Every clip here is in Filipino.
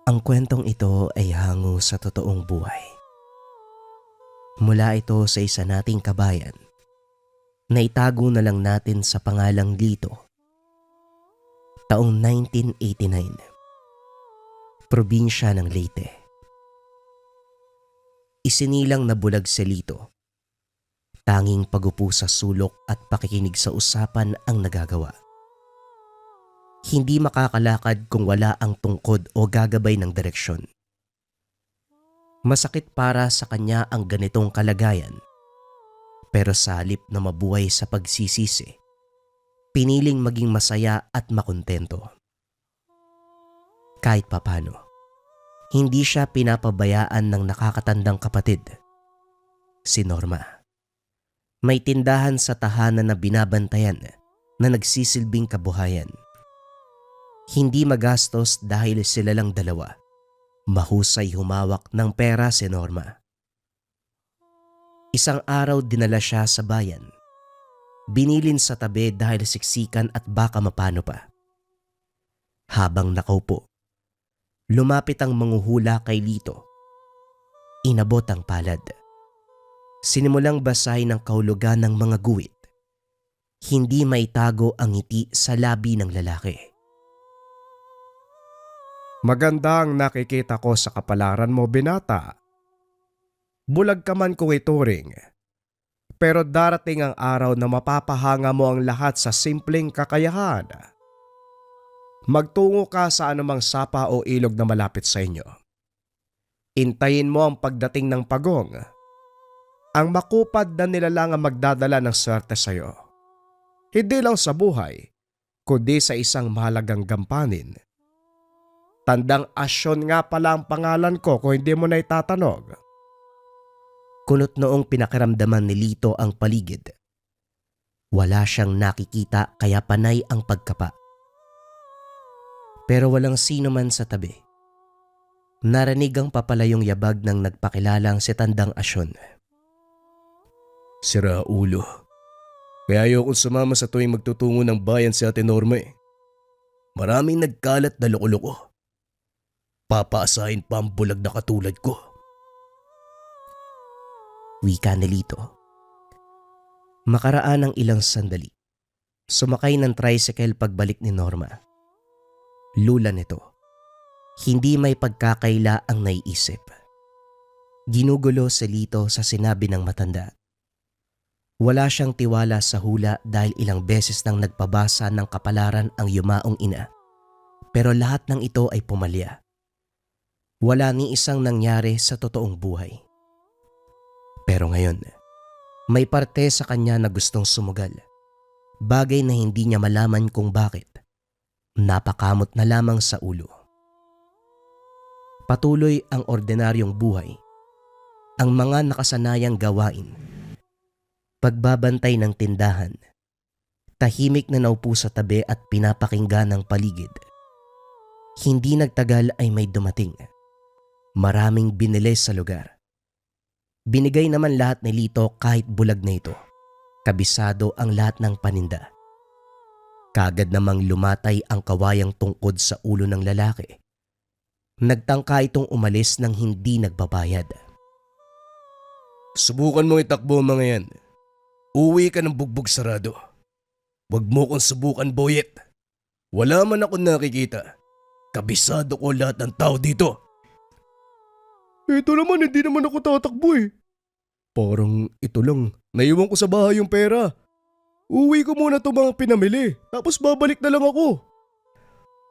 Ang kwentong ito ay hango sa totoong buhay. Mula ito sa isa nating kabayan na itago na lang natin sa pangalang Lito. Taong 1989, probinsya ng Leyte. Isinilang na bulag si Lito. Tanging pagupo sa sulok at pakikinig sa usapan ang nagagawa. Hindi makakalakad kung wala ang tungkod o gagabay ng direksyon. Masakit para sa kanya ang ganitong kalagayan, pero sa halip na mabuhay sa pagsisisi, piniling maging masaya at makontento. Kahit papano, hindi siya pinapabayaan ng nakakatandang kapatid, si Norma. May tindahan sa tahanan na binabantayan na nagsisilbing kabuhayan. Hindi magastos dahil sila lang dalawa. Mahusay humawak ng pera si Norma. Isang araw dinala siya sa bayan. Binilin sa tabi dahil siksikan at baka mapano pa. Habang nakaupo, lumapit ang manghuhula kay Lito. Inabot ang palad. Sinimulang basahin ang kahulugan ng mga guwit. Hindi maitago ang ngiti sa labi ng lalaki. Maganda ang nakikita ko sa kapalaran mo, binata. Bulag ka man kung ituring. Pero darating ang araw na mapapahanga mo ang lahat sa simpleng kakayahan. Magtungo ka sa anumang sapa o ilog na malapit sa inyo. Intayin mo ang pagdating ng pagong. Ang makupad na nilalang ang magdadala ng swerte sa iyo. Hindi lang sa buhay, kundi sa isang mahalagang gampanin. Tandang Asyon nga pala ang pangalan ko kung hindi mo na itatanong. Kunot noong pinakiramdaman ni Lito ang paligid. Wala siyang nakikita kaya panay ang pagkapa. Pero walang sino man sa tabi. Narinig ang papalayong yabag ng nagpakilalang si Tandang Asyon. Sira ulo. Kaya ayokong sumama sa tuwing magtutungo ng bayan si Ate Norma eh. Maraming nagkalat na loko-loko. Papaasahin pa ang bulag na katulad ko. Wika ni Lito. Makaraan ng ilang sandali. Sumakay ng tricycle pagbalik ni Norma. Lula nito. Hindi may pagkakaila ang naiisip. Ginugulo si Lito sa sinabi ng matanda. Wala siyang tiwala sa hula dahil ilang beses nang nagpabasa ng kapalaran ang yumaong ina. Pero lahat ng ito ay pumalya. Wala ni isang nangyari sa totoong buhay. Pero ngayon, may parte sa kanya na gustong sumugal. Bagay na hindi niya malaman kung bakit. Napakamot na lamang sa ulo. Patuloy ang ordinaryong buhay. Ang mga nakasanayang gawain. Pagbabantay ng tindahan. Tahimik na naupo sa tabi at pinapakinggan ng paligid. Hindi nagtagal ay may dumating. Maraming binili sa lugar. Binigay naman lahat ni Lito kahit bulag na ito. Kabisado ang lahat ng paninda. Kagad namang lumatay ang kawayang tungkod sa ulo ng lalaki. Nagtangka itong umalis nang hindi nagbabayad. Subukan mong itakbo mga yan. Uwi ka ng bugbog sarado. Huwag mo kong subukan, boyet. Wala man ako nakikita. Kabisado ko lahat ng tao dito. Ito naman, hindi naman ako tatakbo eh. Parang ito lang, naiwan ko sa bahay yung pera. Uwi ko muna itong mga pinamili, tapos babalik na lang ako.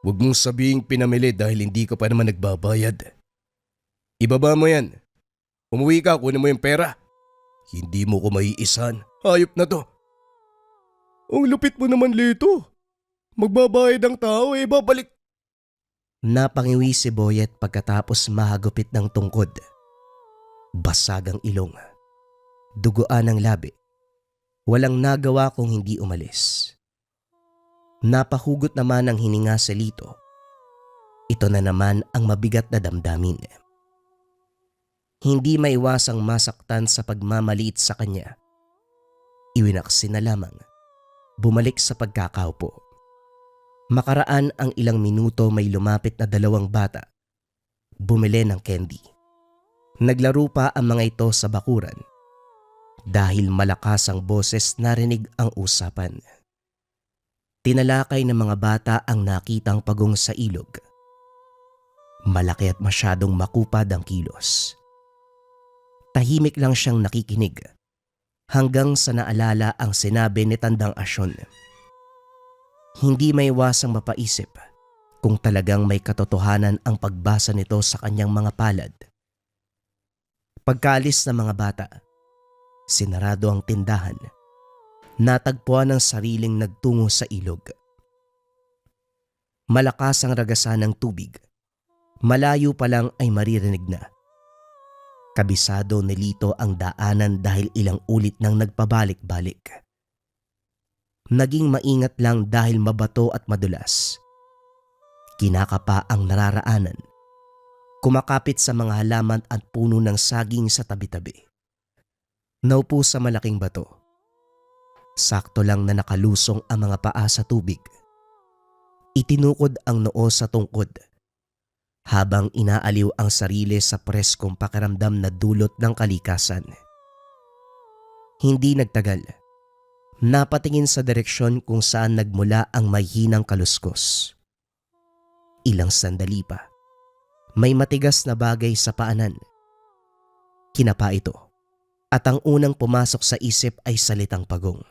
Huwag mong sabihing pinamili dahil hindi ka pa naman nagbabayad. Ibaba mo yan. Umuwi ka, kunin mo yung pera. Hindi mo ko maiisan, hayop na to. Ang lupit mo naman, Lito. Magbabayad ang tao eh, babalik. Napangiwi si Boyet pagkatapos mahagupit ng tungkod. Basag ang ilong. Duguan ang labi. Walang nagawa kung hindi umalis. Napahugot naman ang hininga si Lito. Ito na naman ang mabigat na damdamin. Hindi maiwasang masaktan sa pagmamaliit sa kanya. Iwinaksi na lamang. Bumalik sa pagkakaupo. Makaraan ang ilang minuto may lumapit na dalawang bata. bumili ng candy. Naglaro pa ang mga ito sa bakuran. Dahil malakas ang boses, narinig ang usapan. Tinalakay ng mga bata ang nakitang pagong sa ilog. Malaki at masyadong makupad ang kilos. Tahimik lang siyang nakikinig hanggang sa naalala ang sinabi ni Tandang Asyon. Hindi may iwasang mapaisip kung talagang may katotohanan ang pagbasa nito sa kanyang mga palad. Pagkaalis ng mga bata, sinarado ang tindahan. Natagpuan ang sariling nagtungo sa ilog. Malakas ang ragasan ng tubig. Malayo pa lang ay maririnig na. Kabisado ni Lito ang daanan dahil ilang ulit nang nagpabalik-balik. Naging maingat lang dahil mabato at madulas. Kinakapa ang nararaanan. Kumakapit sa mga halaman at puno ng saging sa tabi-tabi. Naupo sa malaking bato. Sakto lang na nakalusong ang mga paa sa tubig. Itinukod ang noo sa tungkod habang inaaliw ang sarili sa preskong pakiramdam na dulot ng kalikasan. Hindi nagtagal. Napatingin sa direksyon kung saan nagmula ang mahinang kaluskos. Ilang sandali pa. May matigas na bagay sa paanan. Kinapa ito at ang unang pumasok sa isip ay salitang pagong.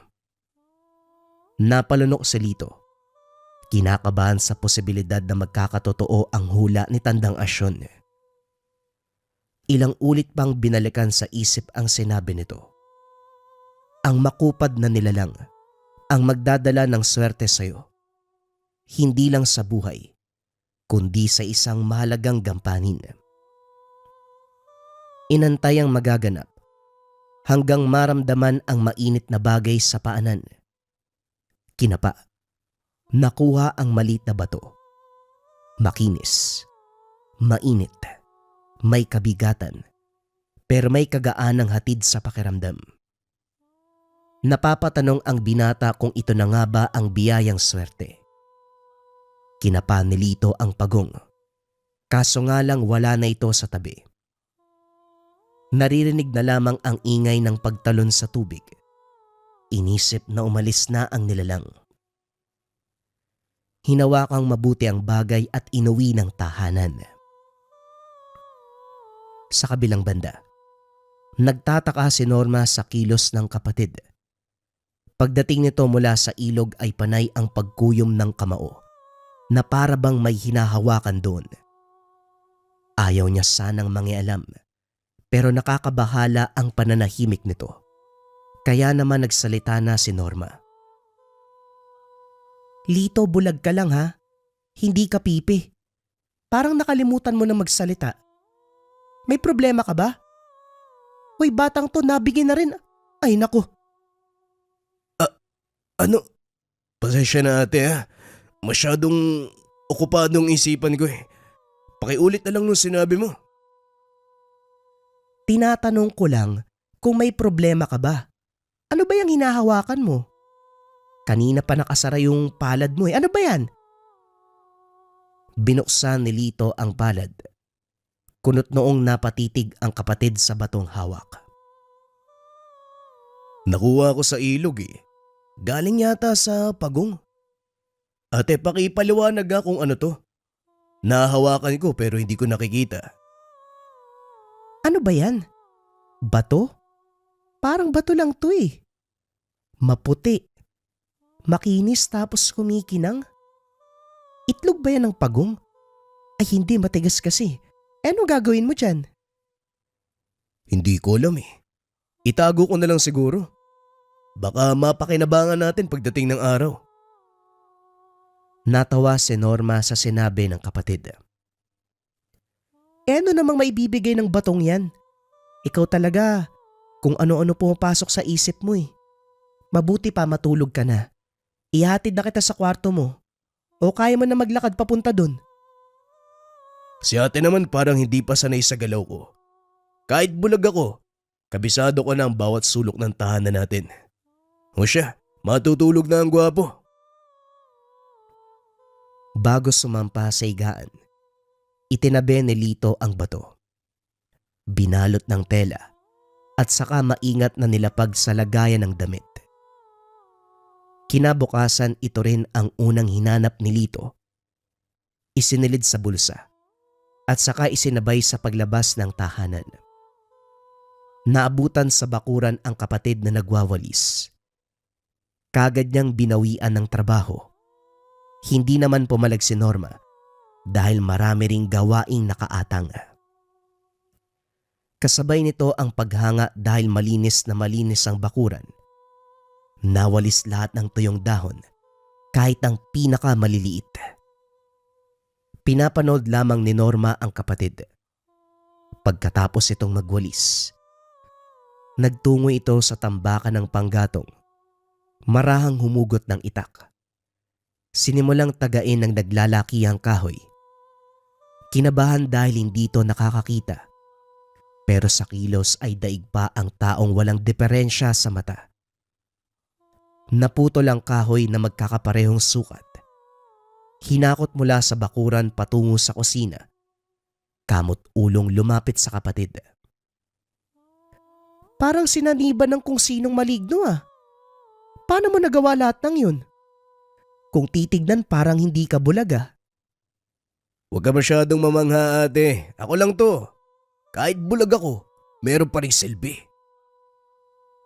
Napalunok si Lito. Kinakabahan sa posibilidad na magkakatotoo ang hula ni Tandang Asyon. Ilang ulit pang binalikan sa isip ang sinabi nito. Ang makupad na nilalang ang magdadala ng swerte sa iyo. Hindi lang sa buhay, kundi sa isang mahalagang gampanin. Inantay ang magaganap hanggang maramdaman ang mainit na bagay sa paanan. Kinapa. Nakuha ang maliit na bato. Makinis. Mainit. May kabigatan. Pero may kagaanang hatid sa pakiramdam. Napapatanong ang binata kung ito na nga ba ang biyayang swerte. Kinapa ni Lito ang pagong. Kaso nga lang wala na ito sa tabi. Naririnig na lamang ang ingay ng pagtalon sa tubig. Inisip na umalis na ang nilalang. Hinawakang mabuti ang bagay at inuwi ng tahanan. Sa kabilang banda, nagtataka si Norma sa kilos ng kapatid. Pagdating nito mula sa ilog ay panay ang pagkuyom ng kamao na para bang may hinahawakan doon. Ayaw niya sanang mangialam pero nakakabahala ang pananahimik nito. Kaya naman nagsalita na si Norma. Lito, bulag ka lang ha. Hindi ka pipi. Parang nakalimutan mo na magsalita. May problema ka ba? Hoy, batang to, nabigyan na rin. Ay naku. Ano? Pasensya na ate ha. Masyadong okupadong isipan ko eh. Pakiulit na lang nung sinabi mo. Tinatanong ko lang kung may problema ka ba. Ano ba yung hinahawakan mo? Kanina pa nakasara yung palad mo eh. Ano ba yan? Binuksan ni Lito ang palad. Kunot noong napatitig ang kapatid sa batong hawak. Nakuha ko sa ilog eh. Galing yata sa pagong. Ate, pakipaliwanag nga kung ano to. Nahahawakan ko pero hindi ko nakikita. Ano ba yan? Bato? Parang bato lang to eh. Maputi. Makinis tapos kumikinang. Itlog ba yan ng pagong? Ay hindi, matigas kasi. Ano gagawin mo dyan? Hindi ko alam eh. Itago ko na lang siguro. Baka mapakinabangan natin pagdating ng araw. Natawa si Norma sa sinabi ng kapatid. Ano namang maibibigay ng batong yan? Ikaw talaga, kung ano-ano pumapasok sa isip mo eh. Mabuti pa matulog ka na. Ihatid na kita sa kwarto mo. O kaya mo na maglakad papunta dun. Si ate naman parang hindi pa sanay sa galaw ko. Kahit bulag ako, kabisado ko na ang bawat sulok ng tahanan natin. O siya, matutulog na ang gwapo. Bago sumampa sa higaan, Itinabi ni Lito ang bato. Binalot ng tela at saka maingat na nilapag sa lagayan ng damit. Kinabukasan ito rin ang unang hinanap ni Lito. Isinilid sa bulsa at saka isinabay sa paglabas ng tahanan. Naabutan sa bakuran ang kapatid na nagwawalis. Kagad niyang binawian ng trabaho. Hindi naman pumalag si Norma dahil marami ring gawaing nakaatang. Kasabay nito ang paghanga dahil malinis na malinis ang bakuran. Nawalis lahat ng tuyong dahon kahit ang pinakamaliliit. Pinapanood lamang ni Norma ang kapatid. Pagkatapos itong magwalis, nagtungo ito sa tambakan ng panggatong. Marahang humugot ng itak. Sinimulang tagain ng naglalakihang kahoy. Kinabahan dahil hindi ito nakakakita. Pero sa kilos ay daig pa ang taong walang diferensya sa mata. Naputol ang kahoy na magkakaparehong sukat. Hinakot mula sa bakuran patungo sa kusina. Kamot ulong lumapit sa kapatid. Parang sinaniban ng kung sinong maligno ah. Paano mo nagawa lahat ng yun? Kung titignan parang hindi ka bulag ah. Huwag ka masyadong mamangha ate. Ako lang to. Kahit bulag ako, meron pa rin silbi.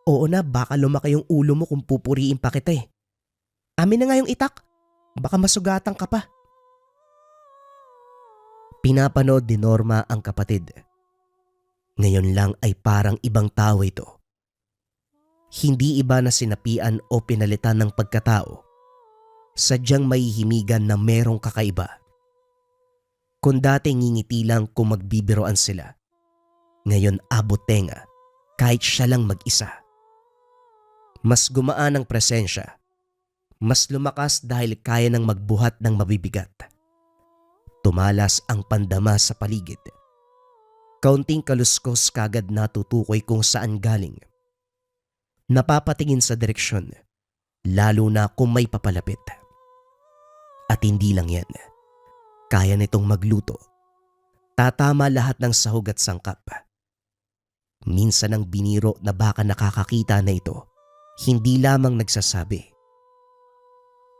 Oo na, baka lumaki yung ulo mo kung pupuriin pa kita eh. Amin na nga yung itak. Baka masugatan ka pa. Pinapanood ni Norma ang kapatid. Ngayon lang ay parang ibang tao ito. Hindi iba na sinapian o pinalitan ng pagkatao. Sadyang may himigan na merong kakaiba. Kung dati ngingiti lang kung magbibiroan sila, ngayon abot tenga kahit siya lang mag-isa. Mas gumaan ang presensya. Mas lumakas dahil kaya nang magbuhat ng mabibigat. Tumalas ang pandama sa paligid. Kaunting kaluskos kagad natutukoy kung saan galing. Napapatingin sa direksyon, lalo na kung may papalapit. At hindi lang yan. Kaya nitong magluto. Tatama lahat ng sahog at sangkap. Minsan ang biniro na baka nakakakita na ito, hindi lamang nagsasabi.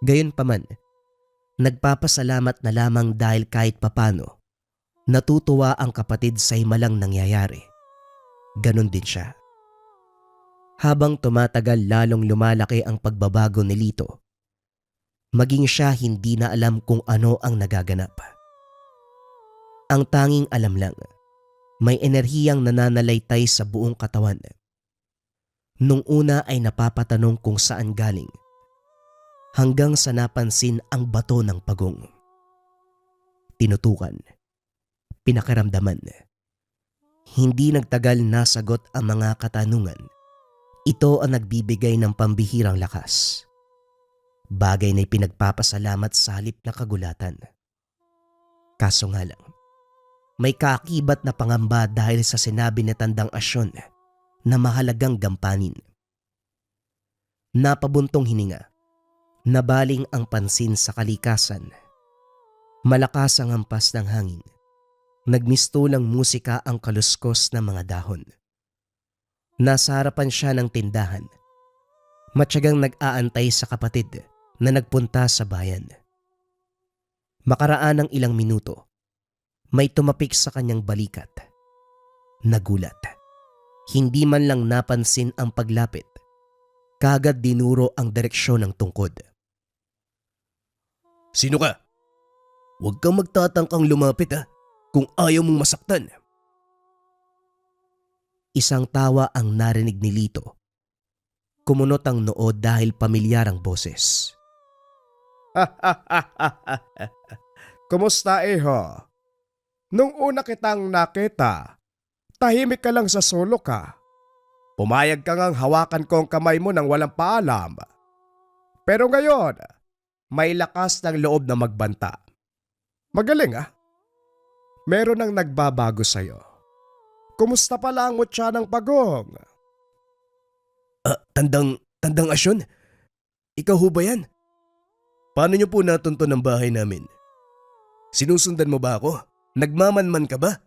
Gayunpaman, nagpapasalamat na lamang dahil kahit papano, natutuwa ang kapatid sa himalang nangyayari. Ganon din siya. Habang tumatagal lalong lumalaki ang pagbabago ni Lito, maging siya hindi na alam kung ano ang nagaganap. Ang tanging alam lang, may enerhiyang nananalaytay sa buong katawan. Nung una ay napapatanong kung saan galing, hanggang sa napansin ang bato ng pagong. Tinutukan, pinakiramdaman. Hindi nagtagal nasagot ang mga katanungan. Ito ang nagbibigay ng pambihirang lakas. Bagay na pinagpapasalamat sa halip na kagulatan. Kaso nga lang, may kaakibat na pangamba dahil sa sinabi ni Tandang Asyon na mahalagang gampanin. Napabuntong hininga, nabaling ang pansin sa kalikasan. Malakas ang hampas ng hangin. Nagmistulang musika ang kaluskos ng mga dahon. Nasa harapan siya ng tindahan. Matyagang nag-aantay sa kapatid na nagpunta sa bayan. Makaraan ng ilang minuto, may tumapik sa kanyang balikat. Nagulat. Hindi man lang napansin ang paglapit. Kagad dinuro ang direksyon ng tungkod. Sino ka? Huwag kang magtatangkang lumapit ha, kung ayaw mong masaktan. Isang tawa ang narinig ni Lito. Kumunot ang noo dahil pamilyar ang boses. Kumusta iho? Nung una kitang nakita, tahimik ka lang sa sulok ka. Pumayag ka ngang hawakan ko ang kamay mo nang walang paalam. Pero ngayon, may lakas ng loob na magbanta. Magaling ah. Meron ang nagbabago sa'yo. Kumusta pala ang mutya ng pagong? Tandang Asyon? Ikaw ho ba yan? Paano niyo po natunto ng bahay namin? Sinusundan mo ba ako? Nagmamanman ka ba?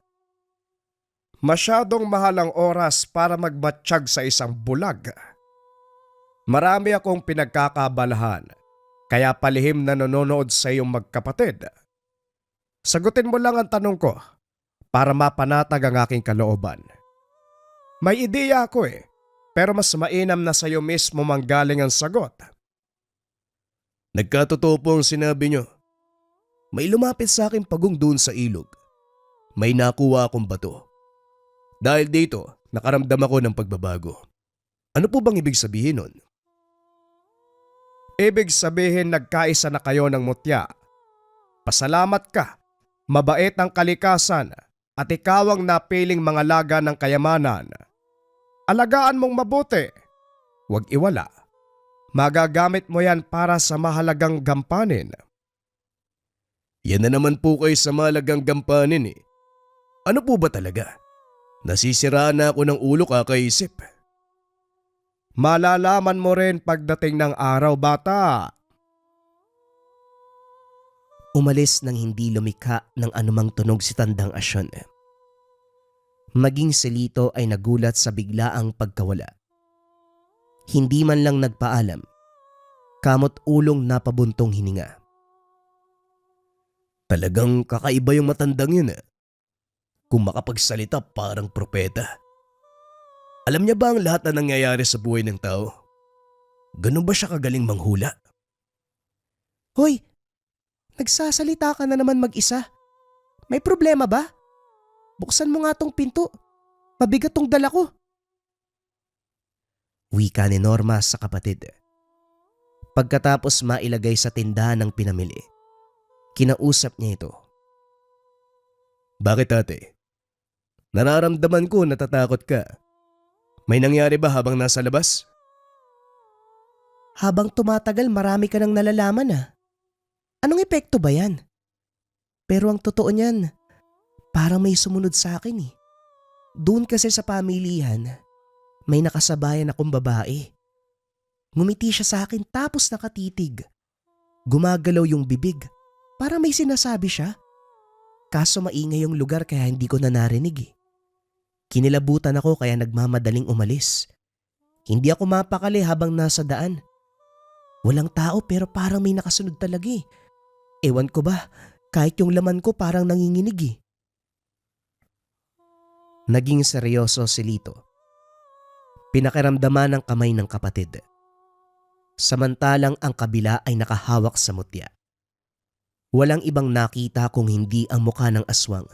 Masyadong mahal ang oras para magmatsyag sa isang bulag. Marami akong pinagkakabalahan, kaya palihim na nanonood sa iyong magkapatid. Sagutin mo lang ang tanong ko para mapanatag ang aking kalooban. May ideya ako pero mas mainam na sa iyo mismo manggaling ang sagot. Nagkatotoo po ang sinabi nyo. May lumapit sa akin pagong doon sa ilog. May nakuha akong bato. Dahil dito, nakaramdam ako ng pagbabago. Ano po bang ibig sabihin nun? Ibig sabihin nagkaisa na kayo ng mutya. Pasalamat ka, mabait ang kalikasan at ikaw ang napiling mangalaga ng kayamanan. Alagaan mong mabuti. Huwag iwala. Magagamit mo yan para sa mahalagang gampanin. Yan na naman po kayo sa mahalagang gampanin eh. Ano po ba talaga? Nasisiraan na ako ng ulo kakaisip. Malalaman mo rin pagdating ng araw, bata. Umalis nang hindi lumikha ng anumang tunog si Tandang Asyon. Maging si Lito ay nagulat sa biglaang pagkawala. Hindi man lang nagpaalam, kamot ulong napabuntong hininga. Talagang kakaiba yung matandang yun eh. Kung makapagsalita parang propeta. Alam niya ba ang lahat na nangyayari sa buhay ng tao? Ganun ba siya kagaling manghula? Hoy, nagsasalita ka na naman mag-isa. May problema ba? Buksan mo nga tong pinto. Mabigat tong dala ko. Wika ni Norma sa kapatid. Pagkatapos mailagay sa tindahan ng pinamili, kinausap niya ito. Bakit ate? Nararamdaman ko natatakot ka. May nangyari ba habang nasa labas? Habang tumatagal marami ka nang nalalaman ah. Anong epekto ba yan? Pero ang totoo niyan, parang may sumunod sa akin eh. Doon kasi sa pamilihan, may nakasabayan akong babae. Ngumiti siya sa akin tapos nakatitig. Gumagalaw yung bibig, para may sinasabi siya. Kaso maingay yung lugar kaya hindi ko na narinig eh. Kinilabutan ako kaya nagmamadaling umalis. Hindi ako mapakali habang nasa daan. Walang tao pero parang may nakasunod talaga eh. Ewan ko ba, kahit yung laman ko parang nanginginig eh. Naging seryoso si Lito. Pinakiramdaman ng kamay ng kapatid. Samantalang ang kabila ay nakahawak sa mutya. Walang ibang nakita kung hindi ang mukha ng aswang.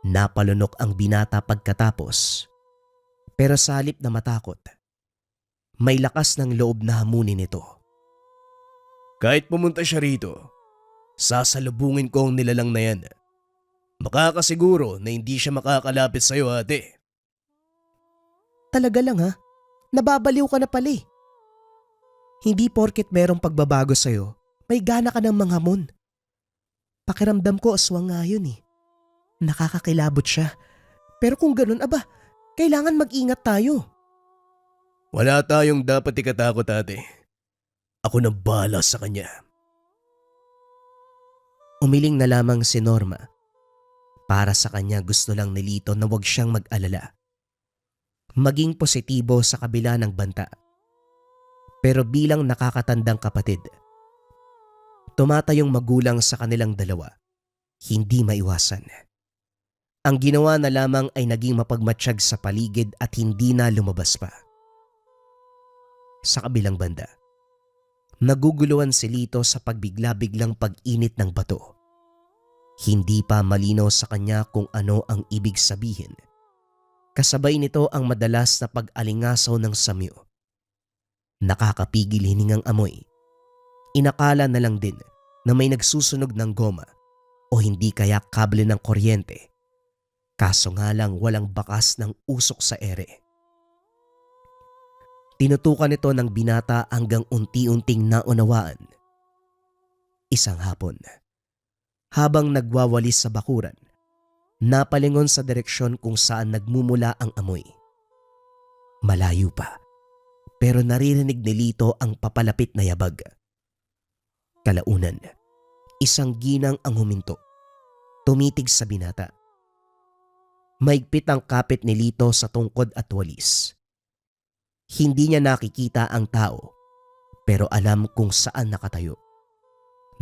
Napalunok ang binata pagkatapos, pero sa halip na matakot, may lakas ng loob na hamunin ito. Kahit pumunta siya rito, sasalubungin ko ang nilalang na yan. Makakasiguro na hindi siya makakalapit sa'yo ate. Talaga lang ha? Nababaliw ka na pala eh. Hindi porket merong pagbabago sa'yo, may gana ka ng manghamon. Pakiramdam ko aswang nga yun eh. Nakakakilabot siya. Pero kung ganun aba, kailangan mag-ingat tayo. Wala tayong dapat ikatakot ate. Ako nang bahala sa kanya. Umiling na lamang si Norma. Para sa kanya gusto lang ni Lito na huwag siyang mag-alala. Maging positibo sa kabila ng banta. Pero bilang nakakatandang kapatid, tumatayong magulang sa kanilang dalawa, hindi maiwasan. Ang ginawa na lamang ay naging mapagmatsyag sa paligid at hindi na lumabas pa. Sa kabilang banda, naguguluhan si Lito sa pagbigla-biglang pag-init ng bato. Hindi pa malinaw sa kanya kung ano ang ibig sabihin. Kasabay nito ang madalas na pag-alingasaw ng samyo. Nakakapigil hiningang amoy. Inakala na lang din na may nagsusunog ng goma o hindi kaya kable ng kuryente. Kaso nga lang walang bakas ng usok sa ere. Tinutukan ito ng binata hanggang unti-unting naunawaan. Isang hapon, habang nagwawalis sa bakuran, napalingon sa direksyon kung saan nagmumula ang amoy. Malayo pa, pero naririnig ni Lito ang papalapit na yabag. Kalaunan, isang ginang ang huminto. Tumitig sa binata. Maigpit ang kapit ni Lito sa tungkod at walis. Hindi niya nakikita ang tao pero alam kung saan nakatayo.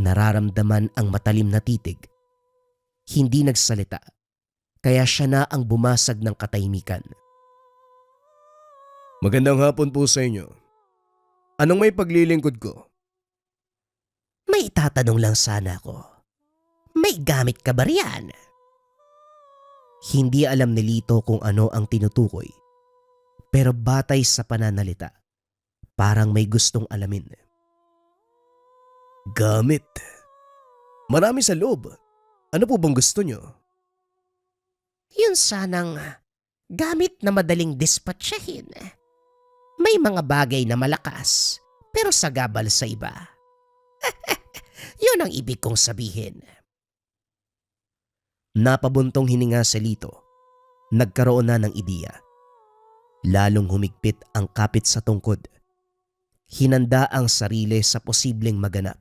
Nararamdaman ang matalim na titig. Hindi nagsalita kaya siya na ang bumasag ng katahimikan. Magandang hapon po sa inyo. Anong may paglilingkod ko? May itatanong lang sana ako. May gamit ka ba riyan? Hindi alam ni Lito kung ano ang tinutukoy. Pero batay sa pananalita, parang may gustong alamin. Gamit. Marami sa loob. Ano po bang gusto nyo? Yun sanang gamit na madaling dispatchahin. May mga bagay na malakas pero sagabal sa iba. Yun ang ibig kong sabihin. Napabuntong hininga si Lito. Nagkaroon na ng ideya. Lalong humigpit ang kapit sa tungkod. Hinanda ang sarili sa posibleng maganap.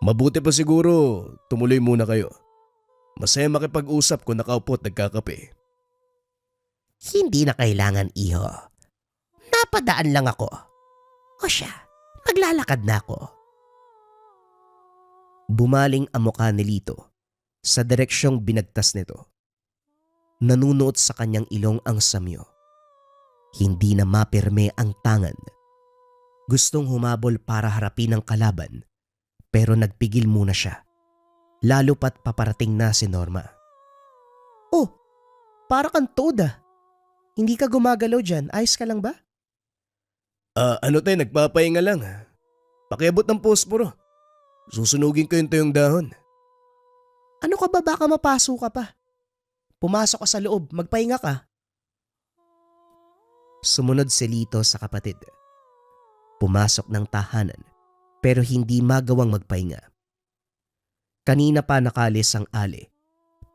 Mabuti pa siguro, tumuloy muna kayo. Masaya makipag-usap kung nakaupo at nagkakape. Hindi na kailangan, iho. Napadaan lang ako. O siya, maglalakad na ako. Bumaling ang mukha ni Lito sa direksyong binagtas nito. Nanunuot sa kanyang ilong ang samyo. Hindi na mapirme ang tangan. Gustong humabol para harapin ang kalaban pero nagpigil muna siya. Lalo pat paparating na si Norma. Oh, para kang toda. Hindi ka gumagalaw dyan. Ayos ka lang ba? Ano tayo, nagpapahinga lang. Pakiabot ng posporo. Susunugin ko yung tuyong dahon. Ano ka ba, baka mapaso ka pa? Pumasok ka sa loob, magpahinga ka. Sumunod si Lito sa kapatid. Pumasok ng tahanan pero hindi magawang magpahinga. Kanina pa nakalis ang ali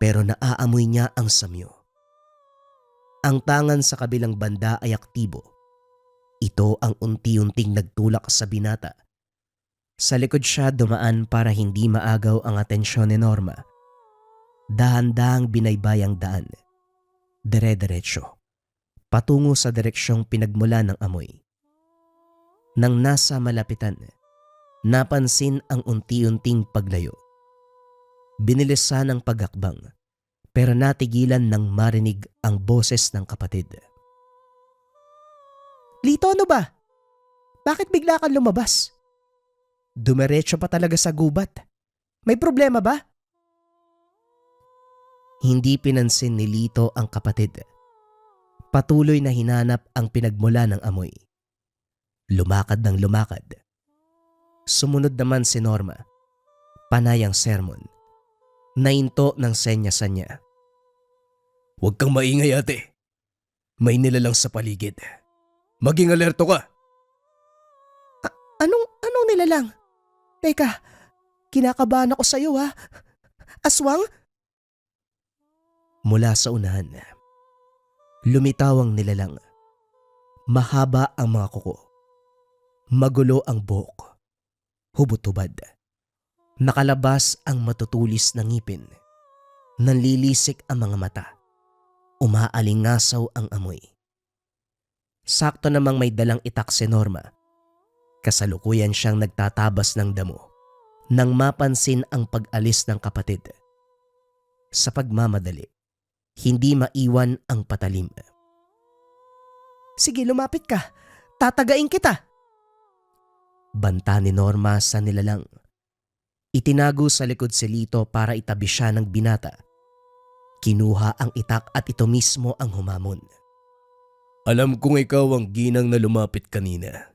pero naaamoy niya ang samyo. Ang tangan sa kabilang banda ay aktibo. Ito ang unti-unting nagtulak sa binata. Sa likod siya dumaan para hindi maagaw ang atensyon ni Norma. Dahan-dahang binaybay ang daan. Dire-diretso. Patungo sa direksyong pinagmula ng amoy. Nang nasa malapitan, napansin ang unti-unting paglayo. Binilisan ang paghakbang pero natigilan nang marinig ang boses ng kapatid. Lito, ano ba? Bakit bigla kang lumabas? Dumiretso pa talaga sa gubat. May problema ba? Hindi pinansin ni Lito ang kapatid. Patuloy na hinanap ang pinagmula ng amoy. Lumakad ng lumakad. Sumunod naman si Norma. Panay ang sermon. Nainto ng senya-sanya. Huwag kang maingay, ate. May nilalang sa paligid. Maging alerto ka. Anong nilalang? Teka, kinakabahan ako sa'yo ha. Aswang? Mula sa unahan, lumitaw ang nilalang. Mahaba ang mga kuko. Magulo ang buhok. Hubot-hubad. Nakalabas ang matutulis na ngipin. Nanlilisik ang mga mata. Umaalingasaw ang amoy. Sakto namang may dalang itak si Norma. Kasalukuyan siyang nagtatabas ng damo nang mapansin ang pag-alis ng kapatid. Sa pagmamadali, hindi maiwan ang patalim. Sige, lumapit ka. Tatagain kita. Banta ni Norma sa nilalang. Itinago sa likod si Lito para itabi siya ng binata. Kinuha ang itak at ito mismo ang humamon. Alam kong ikaw ang ginang na lumapit kanina.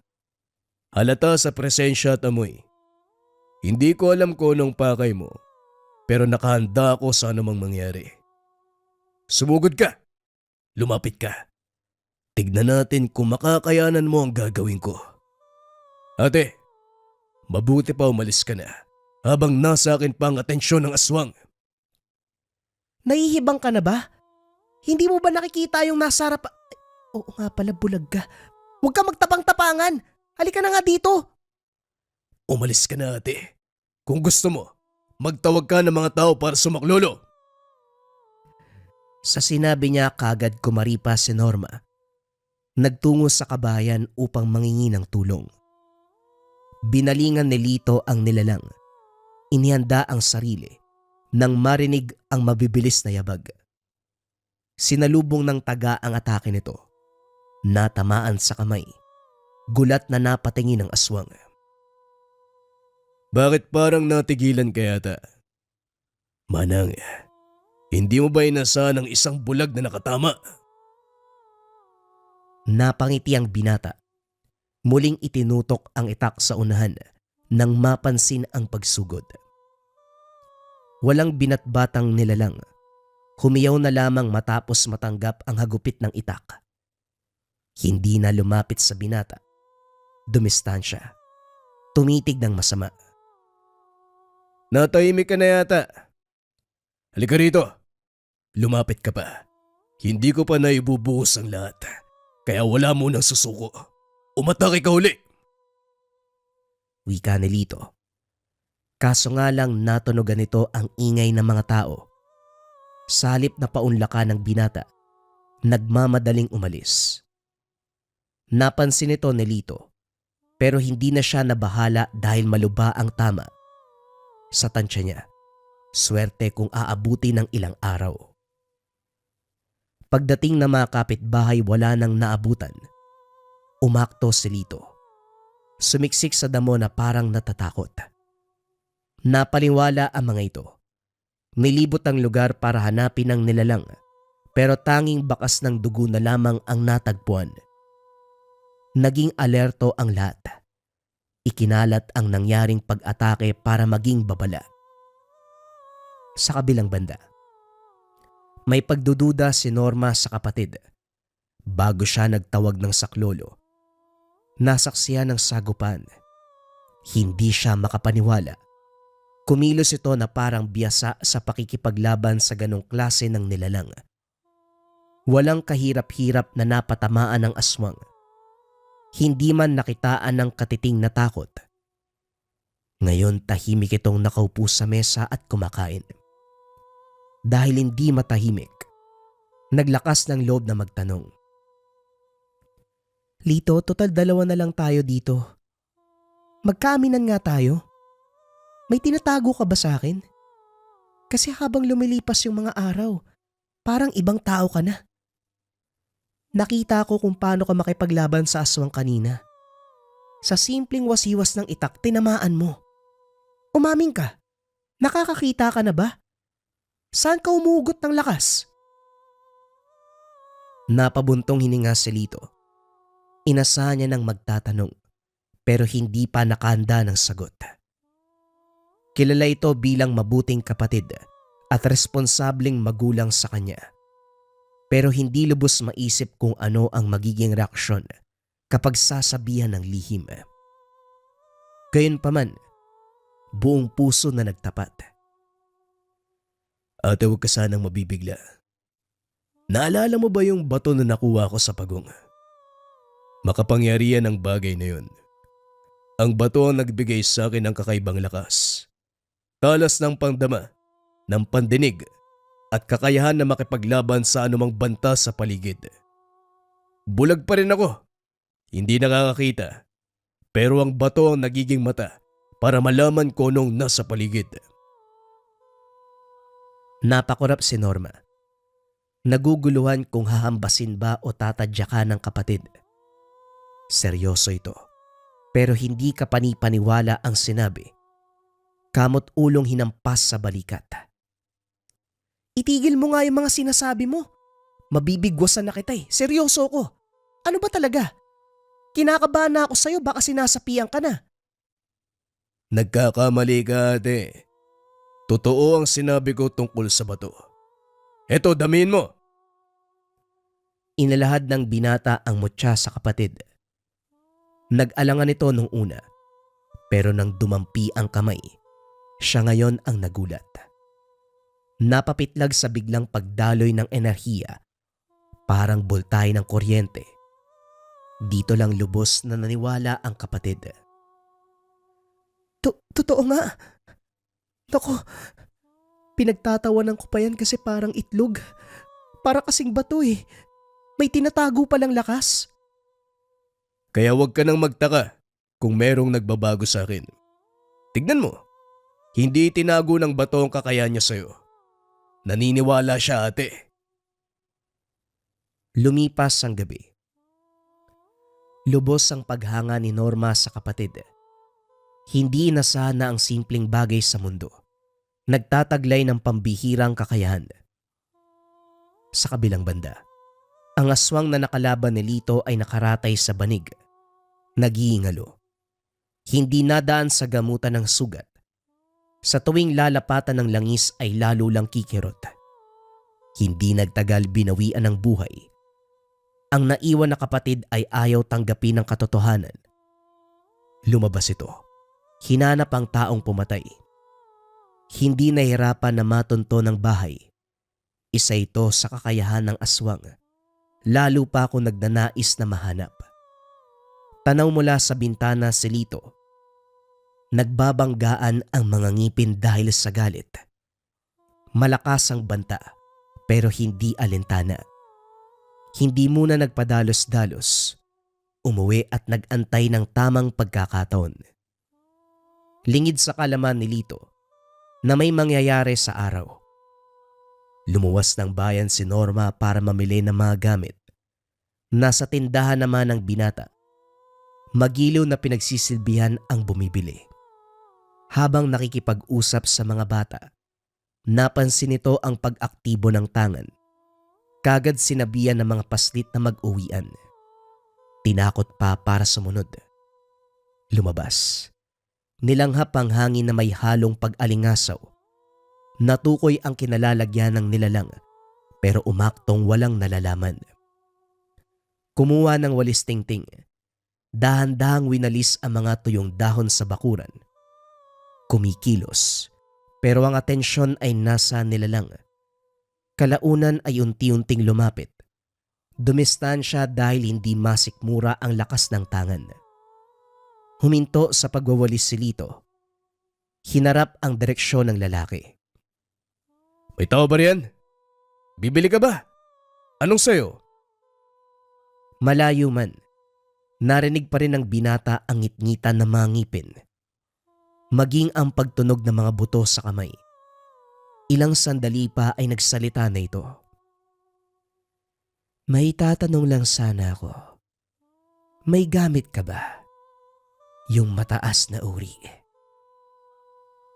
Halata sa presensya at amoy. Hindi ko alam kung anong pakay mo, pero nakahanda ako sa anumang mangyari. Sumugod ka. Lumapit ka. Tignan natin kung makakayanan mo ang gagawin ko. Ate, mabuti pa umalis ka na habang nasa akin pa ang atensyon ng aswang. Nahihibang ka na ba? Hindi mo ba nakikita yung nasa harap? Oo nga pala, bulag ka. Huwag ka magtapang-tapangan. Halika na nga dito. Umalis ka na, ate. Kung gusto mo, magtawag ka ng mga tao para sumaklolo. Sa sinabi niya kagad kumaripa si Norma. Nagtungo sa kabayan upang mangingi ng tulong. Binalingan ni Lito ang nilalang. Inihanda ang sarili nang marinig ang mabibilis na yabag. Sinalubong ng taga ang atake nito. Natamaan sa kamay. Gulat na napatingin ang aswang. Bakit parang natigilan ka yata? Manang, hindi mo ba inasahan ng isang bulag na nakatama? Napangiti ang binata. Muling itinutok ang itak sa unahan nang mapansin ang pagsugod. Walang binatbatang nilalang. Humiyaw na lamang matapos matanggap ang hagupit ng itak. Hindi na lumapit sa binata. Dumistansya. Tumitig ng masama. Natahimik ka na yata. Halika rito. Lumapit ka pa. Hindi ko pa naibubuhos ang lahat. Kaya wala mo nang susuko. Umatake ka uli. Wika ni Lito. Kaso nga lang natunogan nito ang ingay ng mga tao. Sa halip na paunlakan ng binata, nagmamadaling umalis. Napansin ito ni Lito, pero hindi na siya nabahala dahil maluba ang tama. Sa tansya niya, swerte kung aabuti ng ilang araw. Pagdating na mga kapitbahay wala nang naabutan, umakto si Lito. Sumiksik sa damo na parang natatakot. Napaliwala ang mga ito. Nilibot ang lugar para hanapin ang nilalang, pero tanging bakas ng dugo na lamang ang natagpuan. Naging alerto ang lahat. Ikinalat ang nangyaring pag-atake para maging babala. Sa kabilang banda, may pagdududa si Norma sa kapatid. Bago siya nagtawag ng saklolo, nasaksihan ng sagupan. Hindi siya makapaniwala. Kumilos ito na parang biyasa sa pakikipaglaban sa ganong klase ng nilalang. Walang kahirap-hirap na napatamaan ng aswang. Hindi man nakitaan ng katiting na takot. Ngayon tahimik itong nakaupo sa mesa at kumakain. Dahil hindi matahimik, naglakas ng loob na magtanong. Lito, total 2 na lang tayo dito. Magkaaminan nga tayo. May tinatago ka ba sa akin? Kasi habang lumilipas yung mga araw, parang ibang tao ka na. Nakita ko kung paano ka makipaglaban sa aswang kanina. Sa simpleng wasiwas ng itak, tinamaan mo. Umamin ka. Nakakakita ka na ba? Saan ka umuugot ng lakas? Napabuntong hininga si Lito. Inasahan niya ng magtatanong, pero hindi pa nakahanda ng sagot. Kilala ito bilang mabuting kapatid at responsableng magulang sa kanya. Pero hindi lubos maisip kung ano ang magiging reaksyon kapag sasabihan ng lihim. Gayunpaman, buong puso na nagtapat. Ate, huwag ka sanang mabibigla. Naalala mo ba yung bato na nakuha ko sa pagong? Makapangyarihan ang bagay na yun. Ang bato ang nagbigay sa akin ng kakaibang lakas. Talas ng pangdama, ng pandinig, at kakayahan na makipaglaban sa anumang banta sa paligid. Bulag pa rin ako. Hindi nakakakita. Pero ang bato ang nagiging mata para malaman ko nung nasa paligid. Napakurap si Norma. Naguguluhan kung hahambasin ba o tatadyakan ng kapatid. Seryoso ito. Pero hindi ka panipaniwala ang sinabi. Kamot ulong hinampas sa balikat. Itigil mo nga yung mga sinasabi mo. Mabibigwasan na kita eh. Seryoso ko. Ano ba talaga? Kinakabahan na ako sa'yo, baka sinasapian ka na. Nagkakamali ka, ate. Totoo ang sinabi ko tungkol sa bato. Eto, damin mo. Inalahad ng binata ang mutya sa kapatid. Nag-alangan ito nung una. Pero nang dumampi ang kamay, siya ngayon ang nagulat. Napapitlag sa biglang pagdaloy ng enerhiya, parang boltahe ng kuryente. Dito lang lubos na naniwala ang kapatid. Totoo nga. Naku, pinagtatawanan ko pa yan kasi parang itlog. Para kasing bato eh. May tinatago palang lakas. Kaya huwag ka nang magtaka kung merong nagbabago sa akin. Tignan mo, hindi tinago ng bato ang kakayahan niya sa'yo. Naniniwala siya, ate. Lumipas ang gabi. Lubos ang paghanga ni Norma sa kapatid. Hindi inasahan na ang simpleng bagay sa mundo. Nagtataglay ng pambihirang kakayahan. Sa kabilang banda, ang aswang na nakalaban ni Lito ay nakaratay sa banig. Nag-iingalo. Hindi nadaan sa gamutan ng sugat. Sa tuwing lalapatan ng langis ay lalo lang kikirot. Hindi nagtagal binawian ng buhay. Ang naiwan na kapatid ay ayaw tanggapin ng katotohanan. Lumabas ito. Hinanap ang taong pumatay. Hindi nahirapan na matunto ng bahay. Isa ito sa kakayahan ng aswang. Lalo pa kung nagnanais na mahanap. Tanaw mula sa bintana si Lito. Nagbabanggaan ang mga ngipin dahil sa galit. Malakas ang banta pero hindi alintana. Hindi muna nagpadalos-dalos. Umuwi at nag-antay ng tamang pagkakataon. Lingid sa kalaman ni Lito na may mangyayari sa araw. Lumuwas ng bayan si Norma para mamili ng mga gamit. Nasa tindahan naman ng binata. Magiliw na pinagsisilbihan ang bumibili. Habang nakikipag-usap sa mga bata, napansin nito ang pag-aktibo ng tangan. Kagad sinabihan ng mga paslit na mag-uwian. Tinakot pa para sumunod. Lumabas. Nilanghap ang hangin na may halong pag-alingasaw. Natukoy ang kinalalagyan ng nilalang pero umaktong walang nalalaman. Kumuha ng walis tingting. Dahan-dahang winalis ang mga tuyong dahon sa bakuran. Kumikilos pero ang atensyon ay nasa nilalang. Kalaunan ay unti-unting lumapit. Dumistansya dahil hindi masikmura ang lakas ng tangan. Huminto sa pagwawalis si Lito. Hinarap ang direksyon ng lalaki. May tao ba riyan? Bibili ka ba? Anong sayo? Malayo man, narinig pa rin ng binata ang ngit-ngitan ng mga ngipin. Maging ang pagtunog ng mga buto sa kamay. Ilang sandali pa ay nagsalita na ito. May tatanong lang sana ako. May gamit ka ba? Yung mataas na uri.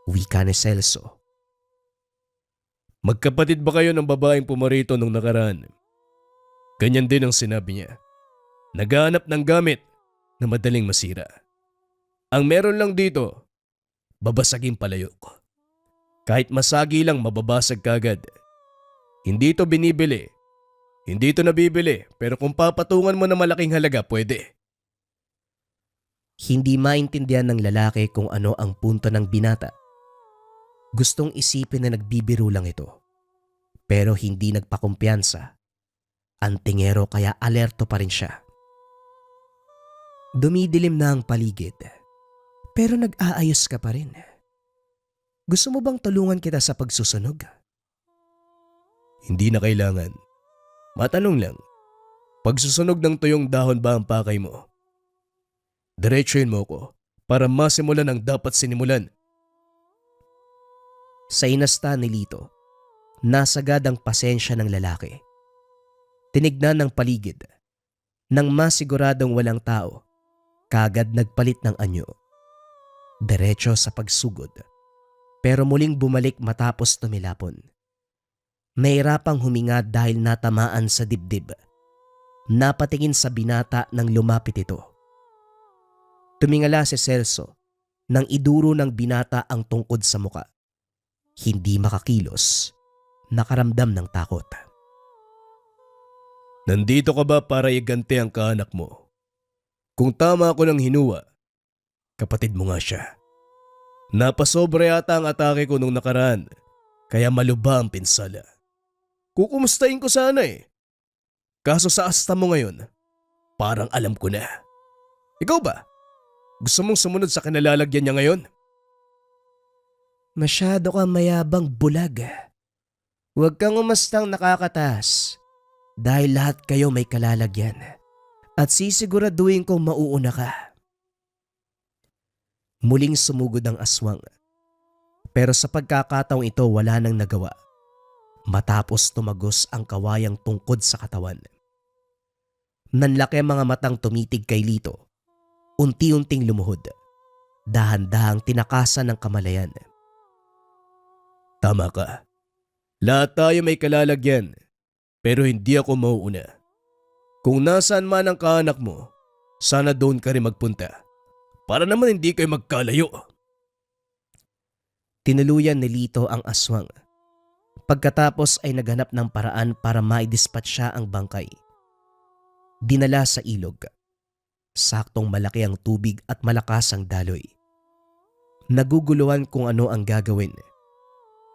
Wika ni Celso. Magkapatid ba kayo ng babaeng pumarito nung nakaraan? Ganyan din ang sinabi niya. Naghahanap ng gamit na madaling masira. Ang meron lang dito, babasagin palayok. Kahit masagi lang mababasag kagad. Hindi ito binibili. Hindi ito nabibili pero kung papatungan mo na malaking halaga pwede. Hindi maintindihan ng lalaki kung ano ang punto ng binata. Gustong isipin na nagbibiro lang ito. Pero hindi nagpakumpiyansa. Antingero kaya alerto pa rin siya. Dumidilim na ang paligid. Pero nag-aayos ka pa rin. Gusto mo bang tulungan kita sa pagsusunog? Hindi na kailangan. Matanong lang, pagsusunog ng tuyong dahon ba ang pakay mo? Diretsuhin mo ko para masimulan ang dapat sinimulan. Sa inasta ni Lito, nasagad ang pasensya ng lalaki. Tinignan ng paligid. Nang masiguradong walang tao, kagad nagpalit ng anyo. Diretso sa pagsugod. Pero muling bumalik matapos tumilapon. Nahirapang huminga dahil natamaan sa dibdib. Napatingin sa binata nang lumapit ito. Tumingala si Celso nang iduro ng binata ang tungkod sa muka. Hindi makakilos, nakaramdam ng takot. Nandito ka ba para iganti ang kaanak mo? Kung tama ako ng hinuwa, kapatid mo nga siya. Napasobra yata ang atake ko nung nakaraan, kaya maluba ang pinsala. Kukumustahin ko sana eh. Kaso sa asta mo ngayon, parang alam ko na. Ikaw ba? Gusto mong sumunod sa kinalalagyan niya ngayon? Masyado kang mayabang bulag. Huwag kang umastang nakakatas dahil lahat kayo may kalalagyan at sisiguraduhin kong mauuna ka. Muling sumugod ang aswang. Pero sa pagkakataong ito wala nang nagawa matapos tumagos ang kawayang tungkod sa katawan. Nanlaki ang mga matang tumitig kay Lito. Unti-unting lumuhod. Dahan-dahang tinakasan ng kamalayan. Tama ka. Lahat tayo may kalalagyan, pero hindi ako mauuna. Kung nasaan man ang kaanak mo, sana doon ka rin magpunta. Para naman hindi kayo magkalayo. Tinuluyan ni Lito ang aswang. Pagkatapos ay naghanap ng paraan para maidispatcha ang bangkay. Dinala sa ilog. Saktong malaki ang tubig at malakas ang daloy. Naguguluhan kung ano ang gagawin.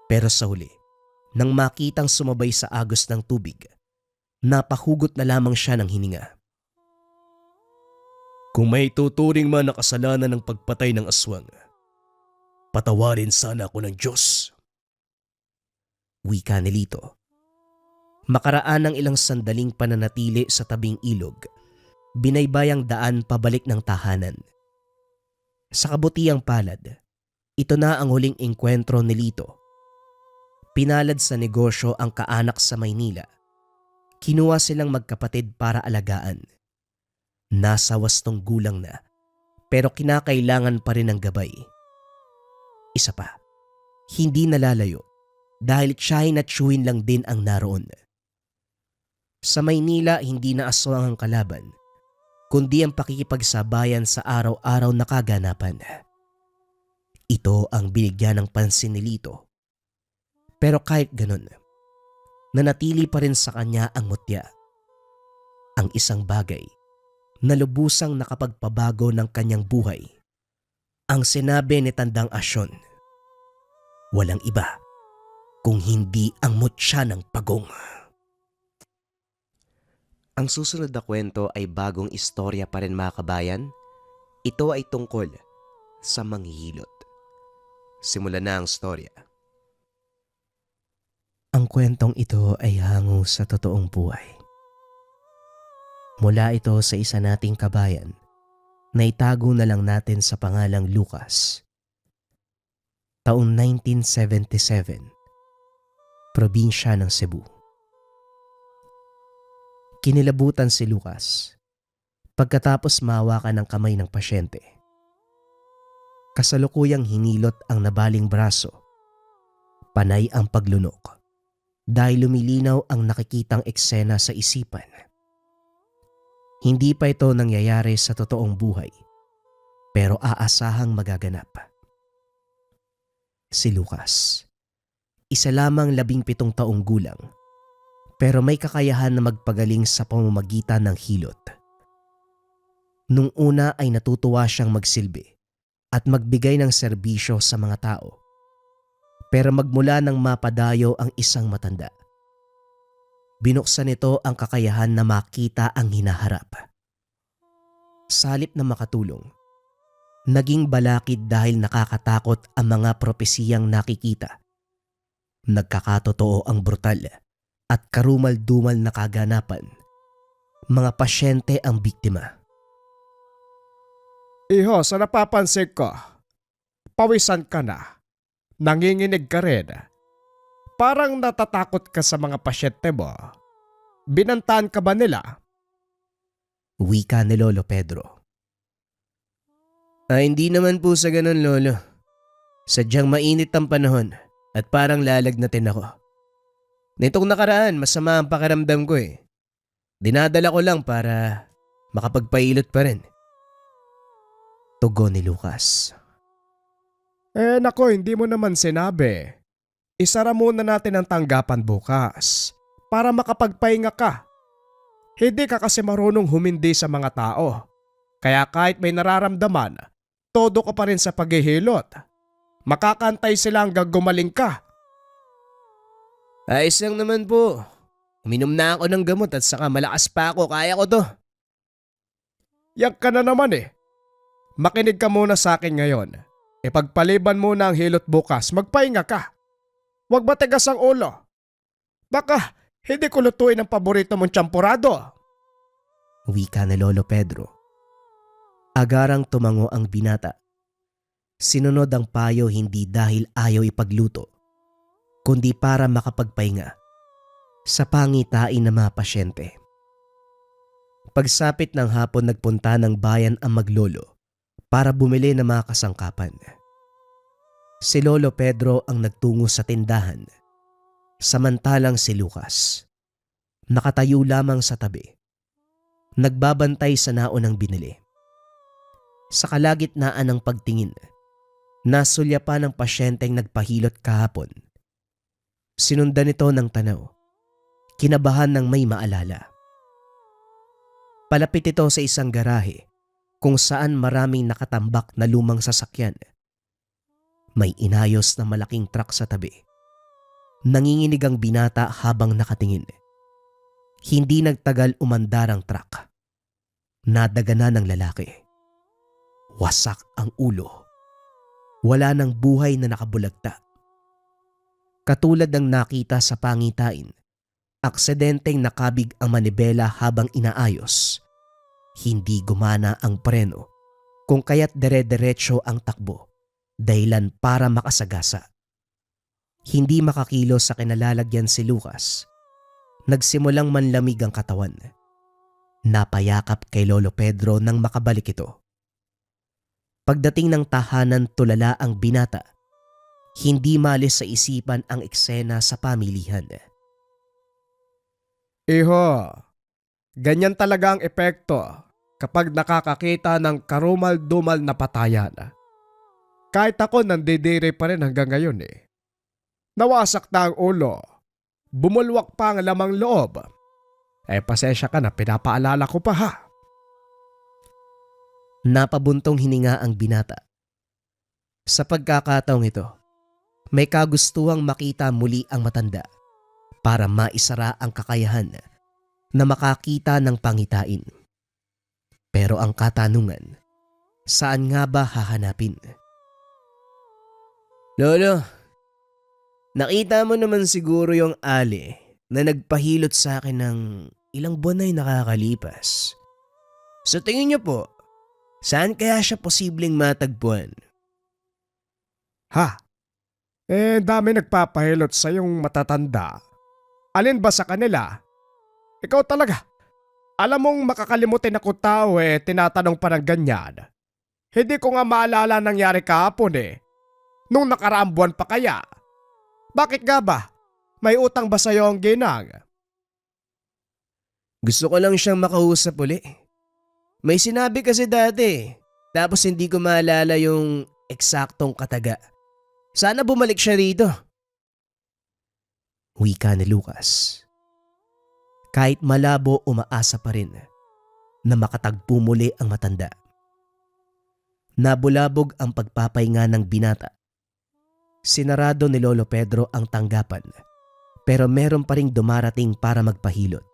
Pero sa huli, nang makitang sumabay sa agos ng tubig, napahugot na lamang siya ng hininga. Kung may tuturing man na kasalanan ng pagpatay ng aswang, patawarin sana ako ng Diyos. Wika ni Lito. Makaraan ng ilang sandaling pananatili sa tabing ilog, binaybayang daan pabalik ng tahanan. Sa kabutiang palad, ito na ang huling engkwentro ni Lito. Pinalad sa negosyo ang kaanak sa Maynila. Kinuha silang magkapatid para alagaan. Nasa 8 gulang na, pero kinakailangan pa rin ng gabay. Isa pa, hindi nalalayo dahil tiyahin at tiyuhin lang din ang naroon. Sa Maynila hindi na aswang ang kalaban, kundi ang pakikipagsabayan sa araw-araw na kaganapan. Ito ang binigyan ng pansin ni Lito. Pero kahit ganun, nanatili pa rin sa kanya ang mutya. Ang isang bagay na lubusang nakapagpabago ng kanyang buhay. Ang sinabi ni Tandang Asyon, walang iba kung hindi ang mutya ng pagong. Ang susunod na kwento ay bagong istorya pa rin mga kabayan. Ito ay tungkol sa manghihilot. Simulan na ang storya. Ang kwentong ito ay hango sa totoong buhay. Mula ito sa isa nating kabayan na itago na lang natin sa pangalang Lucas. Taong 1977, probinsya ng Cebu. Kinilabutan si Lucas pagkatapos mahawakan ng kamay ng pasyente. Kasalukuyang hinilot ang nabaling braso. Panay ang paglunok dahil lumilinaw ang nakikitang eksena sa isipan. Hindi pa ito nangyayari sa totoong buhay, pero aasahang magaganap. Si Lucas, isa lamang 17 taong gulang, pero may kakayahan na magpagaling sa pamamagitan ng hilot. Nung una ay natutuwa siyang magsilbi at magbigay ng serbisyo sa mga tao. Pero magmula nang mapadayo ang isang matanda, binuksan nito ang kakayahan na makita ang hinaharap. Sa halip na makatulong, naging balakid dahil nakakatakot ang mga propesiyang nakikita. Nagkakatotoo ang brutal at karumal-dumal na kaganapan. Mga pasyente ang biktima. Iho, sa napapansin ko, pawisan ka na. Nanginginig ka rin. Parang natatakot ka sa mga pasyente mo. Binantaan ka ba nila? Wika ni Lolo Pedro. Hindi naman po sa ganun, Lolo. Sadyang mainit ang panahon at parang lalagnatin ako. Nitong nakaraan, masama ang pakiramdam ko eh. Dinadala ko lang para makapagpailot pa rin. Tugon ni Lucas. Nako, hindi mo naman sinabi. Isara muna natin ang tanggapan bukas para makapagpahinga ka. Hindi ka kasi marunong humindi sa mga tao. Kaya kahit may nararamdaman, todo ka pa rin sa paghihilot. Makakantay sila hanggang gumaling ka. Ayos lang naman po. Uminom na ako ng gamot at saka malakas pa ako. Kaya ko to. Yak ka na naman eh. Makinig ka muna sa akin ngayon. Ipagpaliban mo na ang hilot bukas, magpahinga ka. Huwag matigas ang ulo. Baka hindi ko lutuin ang paborito mong champurado. Wika ni Lolo Pedro. Agarang tumango ang binata. Sinunod ang payo hindi dahil ayaw ipagluto, kundi para makapagpahinga sa pangitain ng mga pasyente. Pagsapit ng hapon nagpunta ng bayan ang maglolo para bumili ng mga kasangkapan. Si Lolo Pedro ang nagtungo sa tindahan, samantalang si Lucas nakatayo lamang sa tabi, nagbabantay sa naunang binili. Sa kalagitnaan ng pagtingin, nasulyapan ng pasyenteng nagpahilot kahapon. Sinundan ito ng tanaw, kinabahan ng may maalala. Palapit ito sa isang garahe kung saan maraming nakatambak na lumang sasakyan. May inayos na malaking truck sa tabi. Nanginginig ang binata habang nakatingin. Hindi nagtagal umandar ang truck. Nadagana ng lalaki. Wasak ang ulo. Wala ng buhay na nakabulagta. Katulad ng nakita sa pangitain, aksidenteng nakabig ang manibela habang inaayos. Hindi gumana ang preno kung kaya't dire-diretso ang takbo, dahilan para makasagasa. Hindi makakilos sa kinalalagyan si Lucas. Nagsimulang manlamig ang katawan. Napayakap kay Lolo Pedro nang makabalik ito. Pagdating ng tahanan, tulala ang binata. Hindi malis sa isipan ang eksena sa pamilihan. Iho, ganyan talaga ang epekto kapag nakakakita ng karumal-dumal na patayan. Kahit ako nandidiri pa rin hanggang ngayon eh. Nawasak na ang ulo. Bumulwak pa ang lamang loob. Pasensya ka na, pinapaalala ko pa ha. Napabuntong hininga ang binata. Sa pagkakataong ito, may kagustuhang makita muli ang matanda para maisara ang kakayahan na makakita ng pangitain. Pero ang katanungan, saan nga ba hahanapin? Lolo, nakita mo naman siguro yung ali na nagpahilot sa akin ng ilang buwan ay nakakalipas. Sa tingin niyo po, saan kaya siya posibleng matagpuan? Ha? Dami nagpapahilot sa yung matatanda. Alin ba sa kanila? Ikaw talaga. Alam mong makakalimutin ako tao tinatanong pa ng ganyan. Hindi ko nga maalala nangyari kahapon Nung nakaraang buwan pa kaya. Bakit nga ba? May utang ba sa'yo ang ginang? Gusto ko lang siyang makausap uli. May sinabi kasi dati, tapos hindi ko maalala yung eksaktong kataga. Sana bumalik siya rito. Wika ni Lucas. Kahit malabo, umaasa pa rin na makatagpo muli ang matanda. Nabulabog ang pagpapahinga ng binata. Sinarado ni Lolo Pedro ang tanggapan, pero meron pa ring dumarating para magpahilot.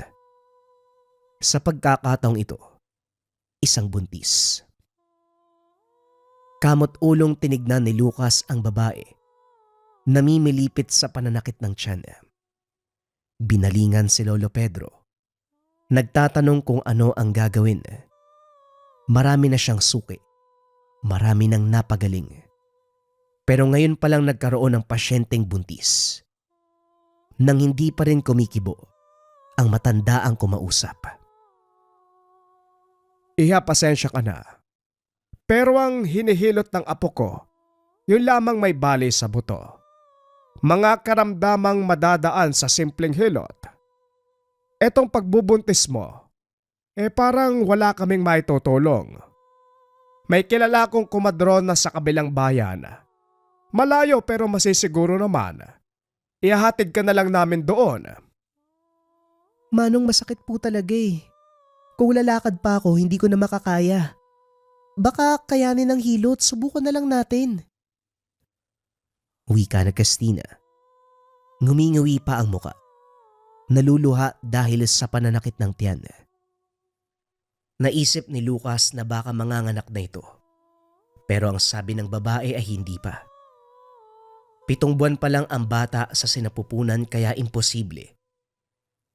Sa pagkakataong ito, isang buntis. Kamot ulong tinignan ni Lucas ang babae, namimilipit sa pananakit ng tiyan. Binalingan si Lolo Pedro. Nagtatanong kung ano ang gagawin. Marami na siyang suki. Marami nang napagaling. Pero ngayon pa lang nagkaroon ng pasyenteng buntis. Nang hindi pa rin kumikibo, ang matanda ang kumausap. Iha, pasensya ka na. Pero ang hinihilot ng apo ko, yun lamang may bali sa buto. Mga karamdamang madadaan sa simpleng hilot. Etong pagbubuntis mo, parang wala kaming maitutulong. May kilala kong kumadrona sa kabilang bayan. Malayo pero masisiguro naman. Ihahatid ka na lang namin doon. Manong, masakit po talaga Kung lalakad pa ako, hindi ko na makakaya. Baka kayanin ng hilot, subukan na lang natin. Wika na Christina. Ngumingawi pa ang muka. Naluluha dahil sa pananakit ng tiyan. Naisip ni Lucas na baka manganganak na ito. Pero ang sabi ng babae ay hindi pa. 7 buwan pa lang ang bata sa sinapupunan kaya imposible.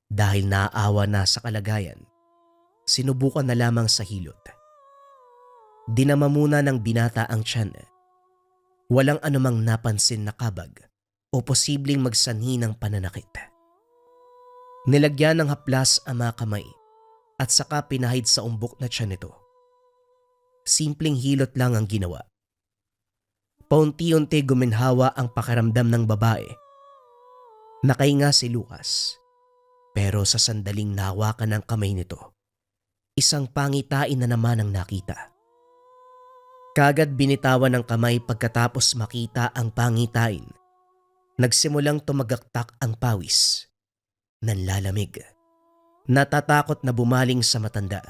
Dahil naaawa na sa kalagayan, sinubukan na lamang sa hilot. Dinama muna ng binata ang tiyan. Walang anumang napansin na kabag o posibleng magsanhi ng pananakit. Nilagyan ng haplas ang mga kamay at saka pinahid sa umbok na tiyan nito. Simpleng hilot lang ang ginawa. Paunti-unti guminhawa ang pakiramdam ng babae. Nakahinga si Lucas, pero sa sandaling nahawakan ng kamay nito, isang pangitain na naman ang nakita. Kagad binitawan ng kamay pagkatapos makita ang pangitain. Nagsimulang tumagaktak ang pawis. Nanlalamig. Natatakot na bumaling sa matanda.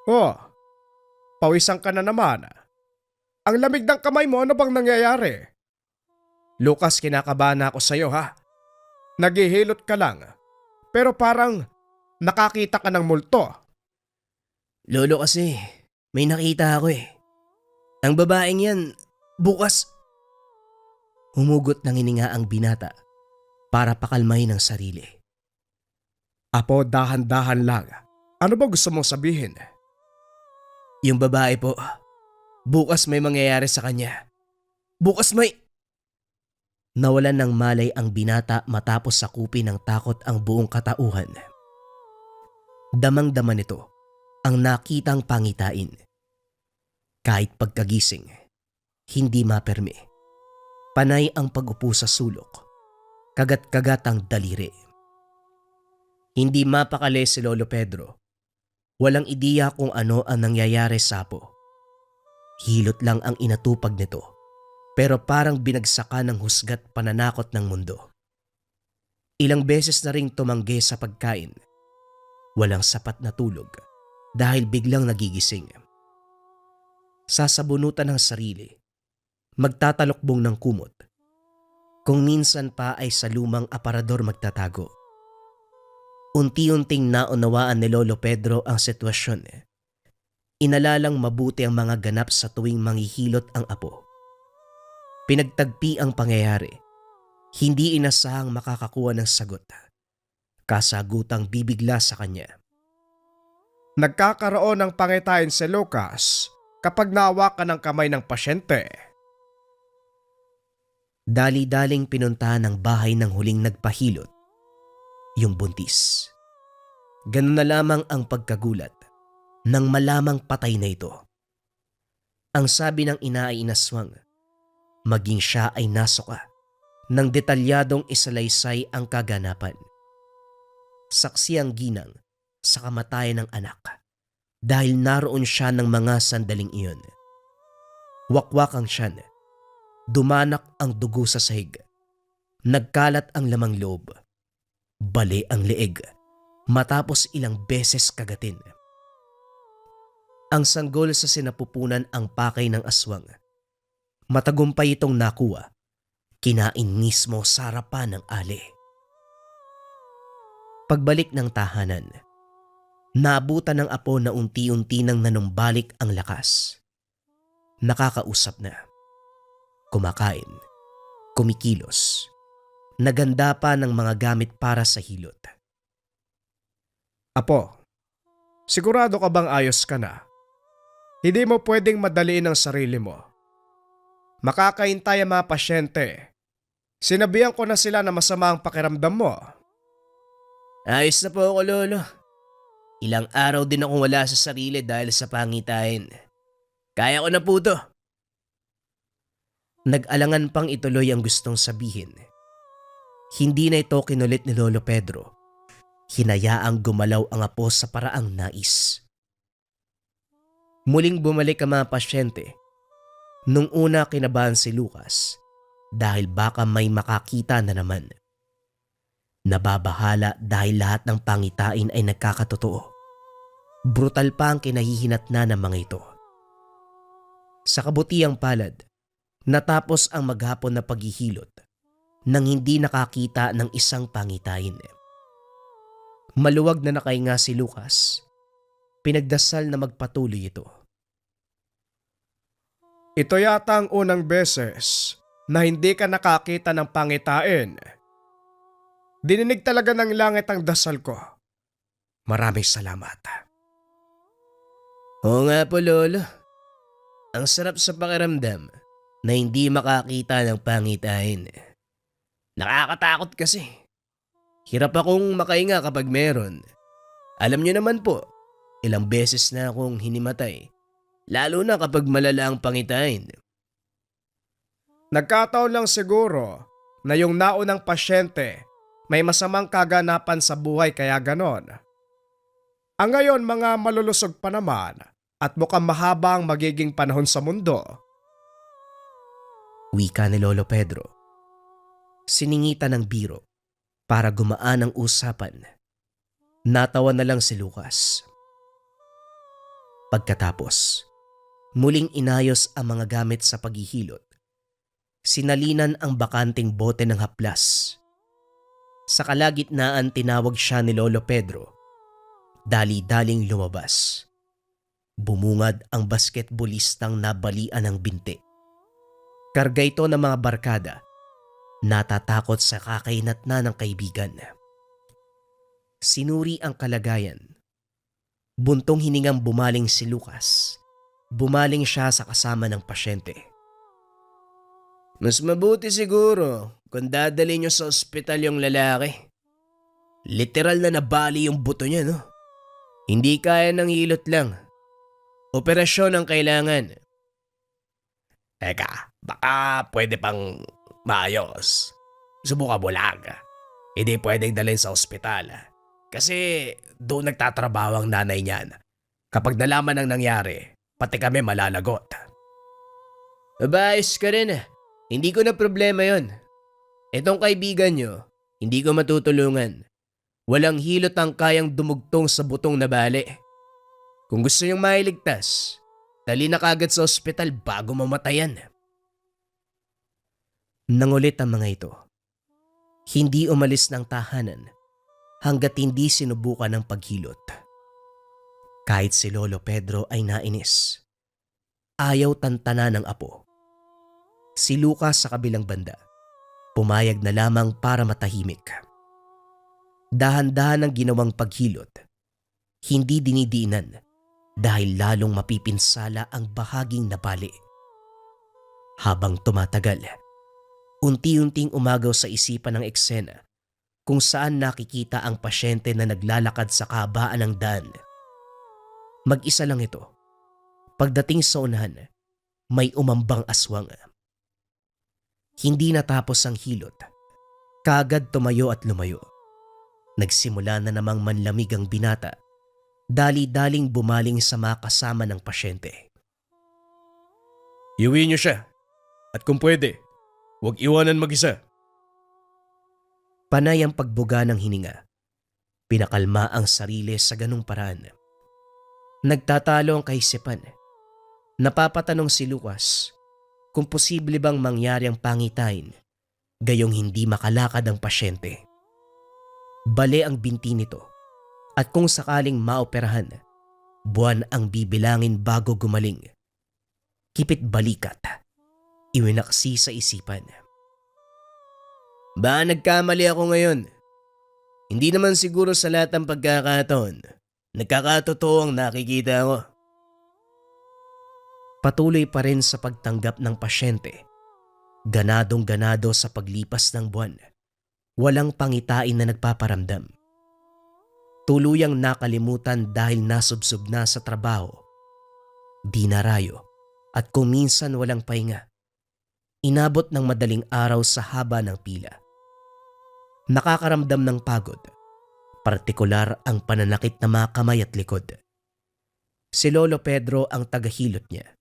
Oh, pawisan ka na naman. Ang lamig ng kamay mo, ano bang nangyayari? Lucas, kinakabahan ako sa'yo ha. Naghihilot ka lang, pero parang nakakita ka ng multo. Lolo kasi, may nakita ako eh. Ang babaeng yan, bukas. Humugot ng hininga ang binata para pakalmahin ang sarili. Apo, dahan-dahan lang. Ano ba gusto mong sabihin? Yung babae po, bukas may mangyayari sa kanya. Bukas may... Nawalan ng malay ang binata matapos sakupin ng takot ang buong katauhan. Damang-dama nito ang nakitang pangitain. Kahit pagkagising, hindi mapermi. Panay ang pag-upo sa sulok. Kagat-kagat ang daliri. Hindi mapakali si Lolo Pedro. Walang ideya kung ano ang nangyayari sa apo. Hilot lang ang inatupag nito, pero parang binagsakan ng husgat pananakot ng mundo. Ilang beses na ring tumanggi sa pagkain. Walang sapat na tulog dahil biglang nagigising. Sasabunutan ng sarili, magtatalokbong ng kumot. Kung minsan pa ay sa lumang aparador magtatago. Unti-unting naunawaan ni Lolo Pedro ang sitwasyon. Inalalang mabuti ang mga ganap sa tuwing manghihilot ang apo. Pinagtagpi ang pangyayari. Hindi inasahang makakakuha ng sagot. Kasagutang bibigla sa kanya. Nagkakaroon ng pangitain si Lucas kapag nahawakan ng kamay ng pasyente. Dali-daling pinuntahan ng bahay ng huling nagpahilot, yung buntis. Ganun na lamang ang pagkagulat nang malamang patay na ito. Ang sabi ng ina ay inaswang, maging siya ay nasuka ng detalyadong isalaysay ang kaganapan. Saksi ang ginang sa kamatayan ng anak dahil naroon siya ng mga sandaling iyon. Wakwak ang tiyan, dumanak ang dugo sa sahig, nagkalat ang lamang loob, bali ang leeg matapos ilang beses kagatin. Ang sanggol sa sinapupunan ang pakay ng aswang. Matagumpay itong nakuha, kinain mismo sa harapan ng ali. Pagbalik ng tahanan, naabutan ng apo na unti-unti nang nanumbalik ang lakas. Nakakausap na. Kumakain, kumikilos, naganda pa ng mga gamit para sa hilot. Apo, sigurado ka bang ayos ka na? Hindi mo pwedeng madaliin ang sarili mo. Makakahintay ang mga pasyente. Sinabihan ko na sila na masama ang pakiramdam mo. Ayos na po ako, Lolo. Ilang araw din akong wala sa sarili dahil sa pangitain. Kaya ko na po to. Nag-alangan pang ituloy ang gustong sabihin. Hindi na ito kinulit ni Lolo Pedro. Hinayaang gumalaw ang apo sa paraang nais. Muling bumalik ang mga pasyente. Nung una kinabahan si Lucas dahil baka may makakita na naman. Nababahala dahil lahat ng pangitain ay nagkakatotoo. Brutal pa ang kinahihinatnan ng mga ito. Sa kabutiang palad, natapos ang maghapon na paghihilot nang hindi nakakita ng isang pangitain. Maluwag na nakahinga si Lucas. Pinagdasal na magpatuloy ito. Ito yata ang unang beses na hindi ka nakakita ng pangitain. Dininig talaga ng langit ang dasal ko. Maraming salamat. Oo nga po, Lolo. Ang sarap sa pakiramdam na hindi makakita ng pangitain. Nakakatakot kasi. Hirap akong makahinga kapag meron. Alam niyo naman po, ilang beses na akong hinimatay. Lalo na kapag malala ang pangitain. Nagkataon lang siguro na yung naunang pasyente may masamang kaganapan sa buhay kaya ganon. Ang ngayon mga malulusog pa naman at mukhang mahaba ang magiging panahon sa mundo. Wika ni Lolo Pedro. Siningitan ng biro para gumaan ang usapan. Natawa na lang si Lucas. Pagkatapos, muling inayos ang mga gamit sa paghihilot. Sinalinan ang bakanting bote ng haplas. Sa kalagitnaan tinawag siya ni Lolo Pedro. Dali-daling lumabas. Bumungad ang basketballistang nabalian ng binti. Karga ito ng mga barkada. Natatakot sa kakainat na ng kaibigan. Sinuri ang kalagayan. Buntong hiningang bumaling si Lucas. Bumaling siya sa kasama ng pasyente. Mas mabuti siguro kung dadali niyo sa ospital yung lalaki. Literal na nabali yung buto niya, no? Hindi kaya ng hilot lang. Operasyon ang kailangan. Eka, baka pwede pang maayos. Subukan mo lang. Hindi pwedeng dalhin sa ospital. Kasi doon nagtatrabaho ang nanay niyan. Kapag nalaman ang nangyari, pati kami malalagot. Abayos ka rin. Hindi ko na problema yon. Itong kaibigan nyo, hindi ko matutulungan. Walang hilot ang kayang dumugtong sa butong na bali. Kung gusto nyong mailigtas, dali na kagad sa ospital bago mamatayan. Nangulit ang mga ito. Hindi umalis ng tahanan hanggat hindi sinubukan ng paghilot. Kahit si Lolo Pedro ay nainis. Ayaw tantanan ng apo. Si Lucas sa kabilang banda, pumayag na lamang para matahimik. Dahan-dahan ang ginawang paghilot. Hindi dinidiinan dahil lalong mapipinsala ang bahaging nabali. Habang tumatagal, unti-unting umagaw sa isipan ng eksena kung saan nakikita ang pasyente na naglalakad sa kahabaan ng daan. Mag-isa lang ito. Pagdating sa unahan, may umambang aswang. Hindi natapos ang hilot. Kaagad tumayo at lumayo. Nagsimula na namang manlamig ang binata. Dali-daling bumaling sa mga kasama ng pasyente. Iuwi niyo siya. At kung pwede, huwag iwanan mag-isa. Panay ang pagbuga ng hininga. Pinakalma ang sarili sa ganung paraan. Nagtatalo ang kaisipan. Napapatanong si Lucas kung posible bang mangyari ang pangitain gayong hindi makalakad ang pasyente. Bale ang binti nito at kung sakaling maoperahan, buwan ang bibilangin bago gumaling. Kipit balikat, iwinaksi sa isipan. Ba nagkamali ako ngayon? Hindi naman siguro sa lahat ng pagkakataon. Nagkakatotoo ang nakikita ko. Patuloy pa rin sa pagtanggap ng pasyente. Ganadong-ganado sa paglipas ng buwan. Walang pangitain na nagpaparamdam. Tuluyang nakalimutan dahil nasubsob na sa trabaho. Dinarayo at kung minsan walang pahinga. Inabot ng madaling araw sa haba ng pila. Nakakaramdam ng pagod. Partikular ang pananakit na mga kamay at likod. Si Lolo Pedro ang tagahilot niya.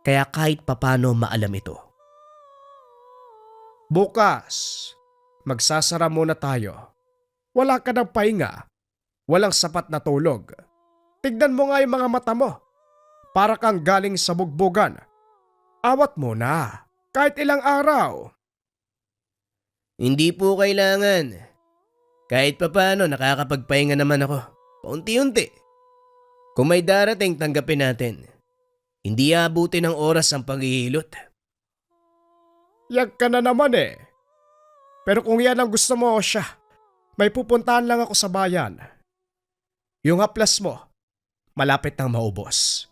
Kaya kahit papano maalam ito. Bukas, magsasara muna tayo. Wala ka ng pahinga. Walang sapat na tulog. Tignan mo nga yung mga mata mo. Para kang galing sa bugbugan. Awat muna. Kahit ilang araw. Hindi po kailangan. Kahit papano nakakapagpahinga naman ako. Paunti-unti. Kung may darating, tanggapin natin. Hindi abutin ng oras ang paghihilot. Yag ka na naman eh. Pero kung yan ang gusto mo o siya, may pupuntahan lang ako sa bayan. Yung haplas mo, malapit nang maubos.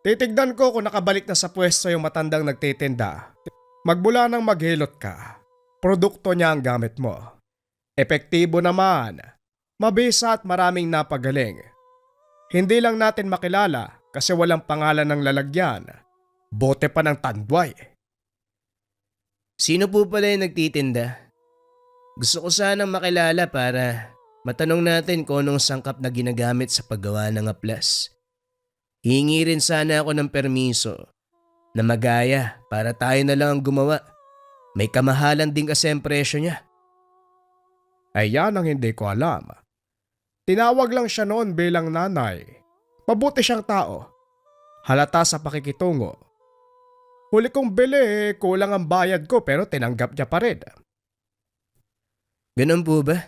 Titignan ko kung nakabalik na sa pwesto yung matandang nagtitinda. Magmula nang maghilot ka, produkto niya ang gamit mo. Epektibo naman, mabisa at maraming napagaling. Hindi lang natin makilala kasi walang pangalan ng lalagyan. Bote pa ng tandway. Sino po pala yung nagtitinda? Gusto ko sanang makilala para matanong natin kung anong sangkap na ginagamit sa paggawa ng haplas. Hihingi rin sana ako ng permiso na magaya para tayo na lang ang gumawa. May kamahalan din kasi ang presyo niya. Ay yan ang hindi ko alam. Tinawag lang siya noon bilang nanay. Mabuti siyang tao. Halata sa pakikitungo. Huli kong bili, kulang ang bayad ko pero tinanggap niya pa rin. Ganun po ba?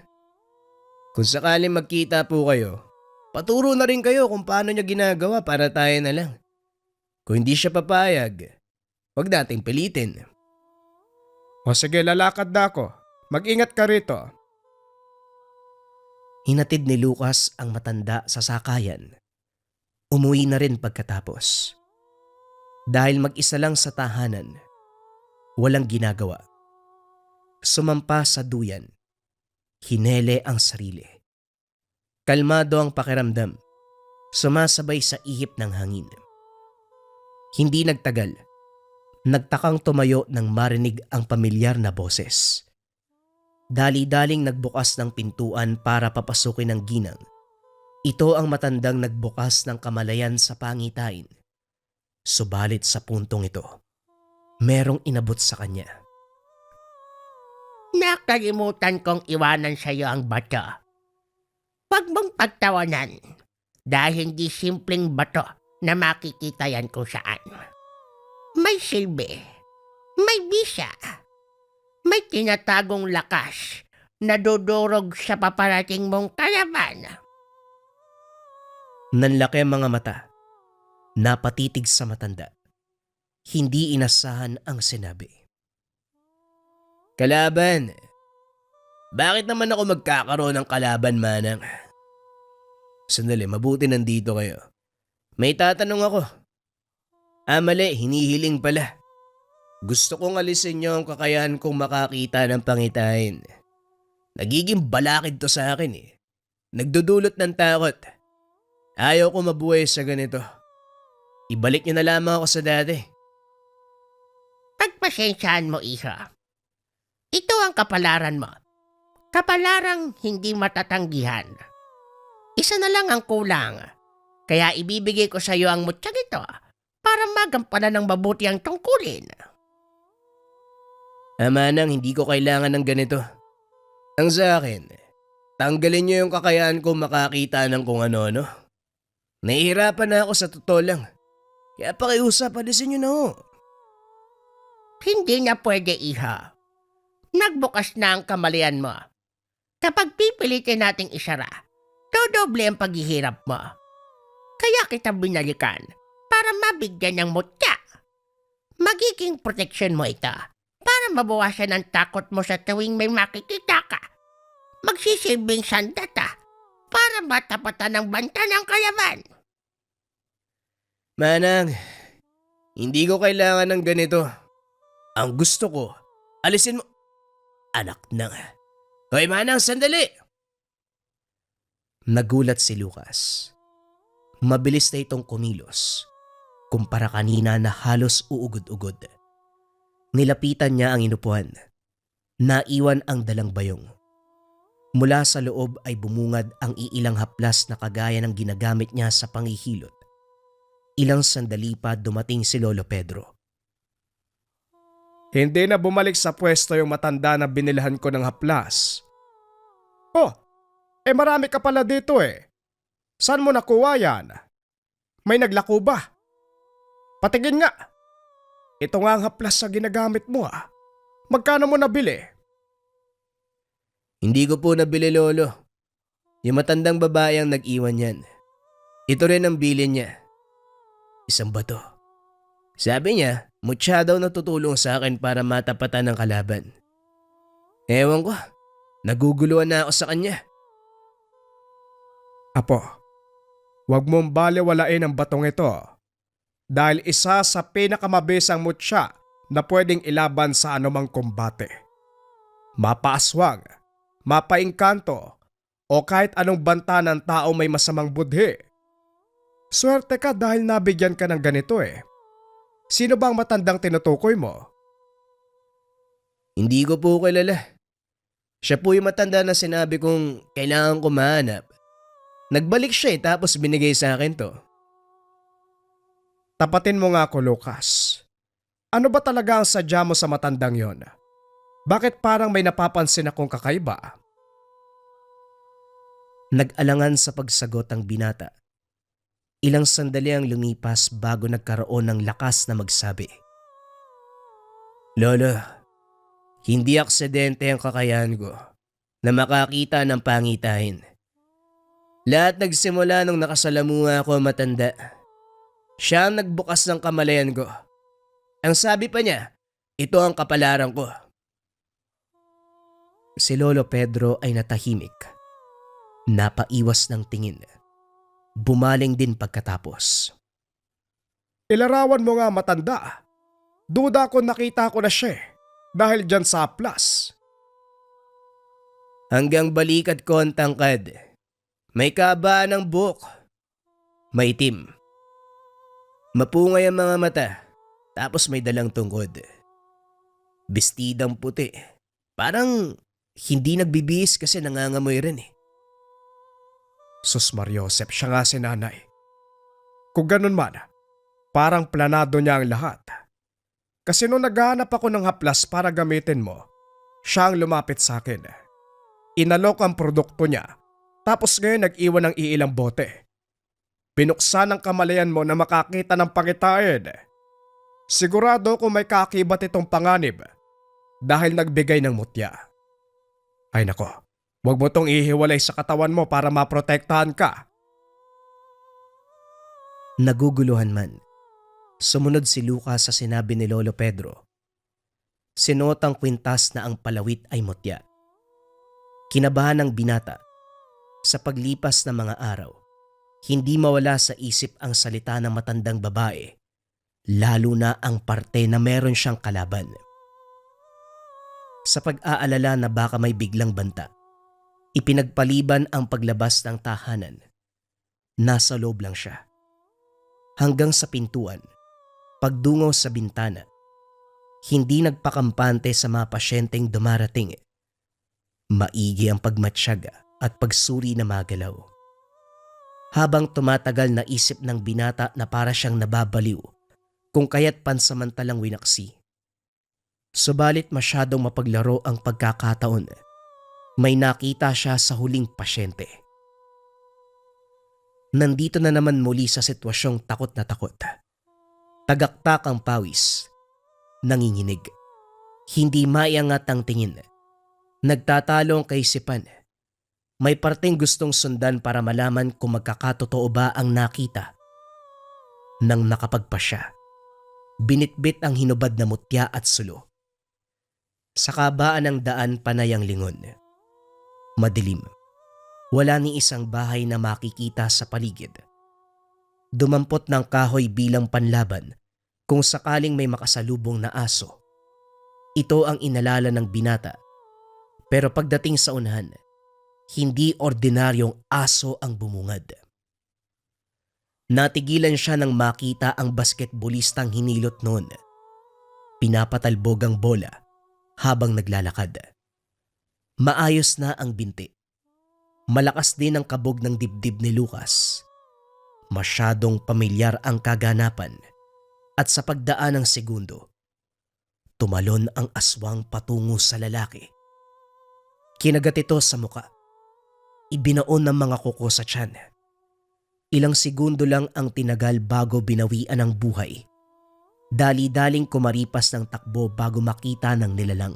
Kung sakaling magkita po kayo, paturo na rin kayo kung paano niya ginagawa para tayo na lang. Kung hindi siya papayag, wag nating pilitin. O sige, lalakad na ako. Mag-ingat ka rito. Hinatid ni Lucas ang matanda sa sakayan. Umuwi na rin pagkatapos. Dahil mag-isa lang sa tahanan, walang ginagawa. Sumampa sa duyan. Hinele ang sarili. Kalmado ang pakiramdam. Sumasabay sa ihip ng hangin. Hindi nagtagal. Nagtakang tumayo nang marinig ang pamilyar na boses. Dali-daling nagbukas ng pintuan para papasukin ng ginang. Ito ang matandang nagbukas ng kamalayan sa pangitain. Subalit sa puntong ito, merong inabot sa kanya. Nakalimutan kong iwanan sa iyo ang bato. Huwag mong pagtawanan dahil hindi simpleng bato na makikita yan kung saan. May silbi, may bisa, may tinatagong lakas na dudurog sa paparating mong kalaban. Nanlaki ang mga mata. Napatitig sa matanda. Hindi inasahan ang sinabi. Kalaban? Bakit naman ako magkakaroon ng kalaban, Manang? Sandali, mabuti nandito kayo. May tatanong ako. Mali, hinihiling pala. Gusto kong alisin niyo ang kakayahan kong makakita ng pangitain. Nagiging balakid to sa akin eh. Nagdudulot ng takot. Ayaw ko mabuhay sa ganito. Ibalik niyo na lamang ako sa dati. Pagpasensyaan mo, iha. Ito ang kapalaran mo. Kapalarang hindi matatanggihan. Isa na lang ang kulang. Kaya ibibigay ko sa iyo ang mutyang ito para magampanan ng mabuti ang tungkulin. Manang, hindi ko kailangan ng ganito. Ang sa akin, tanggalin niyo yung kakayahan kong makakita ng kung ano-ano. Nahihirapan na ako sa totoo lang. Kaya pakiusap, alisin niyo na ho. Hindi na pwede, iha. Nagbukas na ang kamalian mo. Kapag pipilitin nating isara, dodoble ang paghihirap mo. Kaya kita binalikan para mabigyan ng mutya. Magiging proteksyon mo ito para mabawasan ang takot mo sa tuwing may makikita ka. Magsisilbing sandata para matapatan ng banta ng kalaban. Manang, hindi ko kailangan ng ganito. Ang gusto ko, alisin mo. Anak na nga. Hoy Manang, sandali! Nagulat si Lucas. Mabilis na itong kumilos. Kumpara kanina na halos uugod-ugod. Nilapitan niya ang inupuan. Naiwan ang dalang bayong. Mula sa loob ay bumungad ang iilang haplas na kagaya ng ginagamit niya sa panghihilot. Ilang sandali pa dumating si Lolo Pedro. Hindi na bumalik sa pwesto yung matanda na binilhan ko ng haplas. Oh, marami ka pala dito eh. Saan mo nakuha yan? May naglako ba? Patingin nga. Ito nga ang haplas sa ginagamit mo ah. Magkano mo nabili? Hindi ko po nabili, Lolo. Yung matandang babae ang nag-iwan yan. Ito rin ang bilin niya. Isang bato. Sabi niya, mutya daw na tutulong sa akin para matapatan ng kalaban. Ewan ko, naguguluhan na ako sa kanya. Apo, huwag mong balewalain ang batong ito dahil isa sa pinakamabisang mutya na pwedeng ilaban sa anumang kombate. Mapaaswang, mapaingkanto, o kahit anong banta ng tao may masamang budhi. Swerte ka dahil nabigyan ka ng ganito eh. Sino bang matandang tinutukoy mo? Hindi ko po kilala. Siya po yung matanda na sinabi kong kailangan ko mahanap. Nagbalik siya tapos binigay sa akin to. Tapatin mo nga ako, Lucas. Ano ba talaga ang sadya mo sa matandang yon? Bakit parang may napapansin akong kakaiba? Nag-alangan sa pagsagot ang binata. Ilang sandali ang lumipas bago nagkaroon ng lakas na magsabi. Lolo, hindi aksidente ang kakayahan ko na makakita ng pangitain. Lahat nagsimula nung nakasalamuha ako matanda. Siya ang nagbukas ng kamalayan ko. Ang sabi pa niya, ito ang kapalaran ko. Si Lolo Pedro ay natahimik. Napaiwas ng tingin. Bumaling din pagkatapos. Ilarawan mo nga matanda. Duda ko nakita ko na siya dahil dyan sa plus. Hanggang balikat ko ang tangkad. May kabaan ng buhok. Maitim. Mapungay ang mga mata. Tapos may dalang tungkod. Bestidang puti. Parang hindi nagbibihis kasi nangangamoy rin eh. Sus Mariosep, siya nga si nanay. Kung ganun man, parang planado niya ang lahat. Kasi nung naghahanap ako ng haplas para gamitin mo, siya ang lumapit sa akin. Inalok ang produkto niya, tapos ngayon nag-iwan ng iilang bote. Binuksan ang kamalayan mo na makakita ng pangitain. Sigurado kung may kakibat itong panganib dahil nagbigay ng mutya. Ay nako, huwag mo tong ihiwalay sa katawan mo para maprotektahan ka. Naguguluhan man, sumunod si Lucas sa sinabi ni Lolo Pedro. Sinuot ang kwintas na ang palawit ay mutya. Kinabahan ng binata. Sa paglipas ng mga araw, hindi mawala sa isip ang salita ng matandang babae, lalo na ang parte na meron siyang kalaban. Sa pag-aalala na baka may biglang banta, ipinagpaliban ang paglabas ng tahanan. Nasa loob lang siya. Hanggang sa pintuan, pagdungaw sa bintana, hindi nagpakampante sa mga pasyenteng dumarating. Maigi ang pagmatsyaga at pagsuri na magalaw. Habang tumatagal na isip ng binata na para siyang nababaliw, kung kaya't pansamantalang winaksi. Subalit masyadong mapaglaro ang pagkakataon. May nakita siya sa huling pasyente. Nandito na naman muli sa sitwasyong takot na takot. Tagaktak ang pawis. Nanginginig. Hindi maiangat ang tingin. Nagtatalo ang kaisipan. May parteng gustong sundan para malaman kung magkakatotoo ba ang nakita. Nang nakapagpa siya, binitbit ang hinubad na mutya at sulo. Sa kabaan ng daan panay ang lingon. Madilim. Wala ni isang bahay na makikita sa paligid. Dumampot ng kahoy bilang panlaban kung sakaling may makasalubong na aso. Ito ang inalala ng binata. Pero pagdating sa unahan, hindi ordinaryong aso ang bumungad. Natigilan siya nang makita ang basketballistang hinilot noon. Pinapatalbog ang bola habang naglalakad. Maayos na ang binti. Malakas din ang kabog ng dibdib ni Lucas. Masyadong pamilyar ang kaganapan at sa pagdaan ng segundo, tumalon ang aswang patungo sa lalaki. Kinagat ito sa muka. Ibinaon ng mga kuko sa tiyan. Ilang segundo lang ang tinagal bago binawian ng buhay. Dali-daling kumaripas ng takbo bago makita ng nilalang.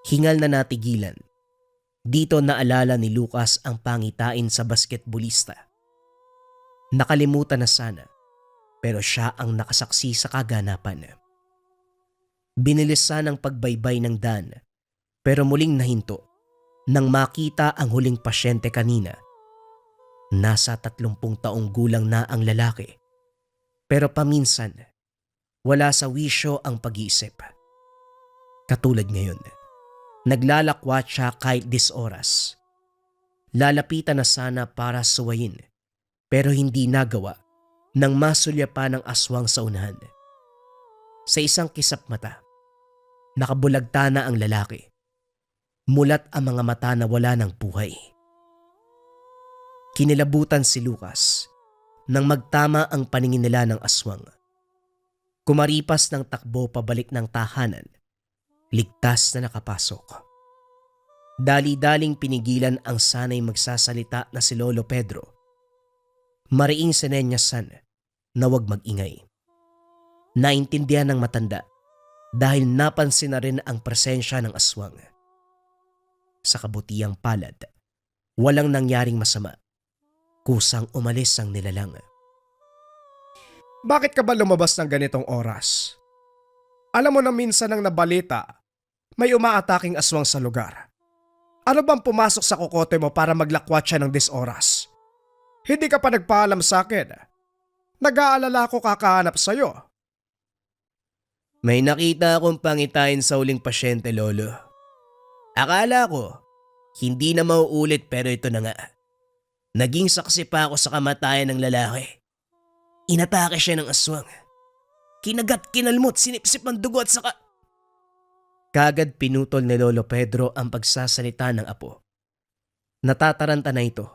Hingal na natigilan. Dito naalala ni Lucas ang pangitain sa basketballista. Nakalimutan na sana, pero siya ang nakasaksi sa kaganapan. Binilisan ang pagbaybay ng Dan pero muling nahinto nang makita ang huling pasyente kanina. Nasa 30 taong gulang na ang lalaki pero paminsan wala sa wisyo ang pag-iisip. Katulad ngayon, naglalakwat siya kahit 10 oras. Lalapitan na sana para suwayin pero hindi nagawa nang masulya pa ng aswang sa unahan. Sa isang kisap mata, nakabulagta na ang lalaki. Mulat ang mga mata na wala ng buhay. Kinilabutan si Lucas nang magtama ang paningin nila ng aswang. Kumaripas ng takbo pabalik ng tahanan, ligtas na nakapasok. Dali-daling pinigilan ang sanay magsasalita na si Lolo Pedro. Mariing sinenyasan na huwag mag-ingay. Naintindihan ng matanda dahil napansin na rin ang presensya ng aswang. Sa kabutiang palad, walang nangyaring masama. Kusang umalis ang nilalang. Bakit ka ba lumabas ng ganitong oras? Alam mo na minsan nang nabalita, may umaataking aswang sa lugar. Ano bang pumasok sa kokote mo para maglakwat siya ng 10 oras? Hindi ka pa nagpaalam sa akin. Nag-aalala ako kakahanap sa'yo. May nakita akong pangitain sa uling pasyente, Lolo. Akala ko, hindi na mauulit pero ito na nga. Naging saksi pa ako sa kamatayan ng lalaki. Inatake siya ng aswang. Kinagat, kinalmot, sinipsip ang dugo at saka... Kagad pinutol ni Lolo Pedro ang pagsasalita ng apo. Natataranta na ito.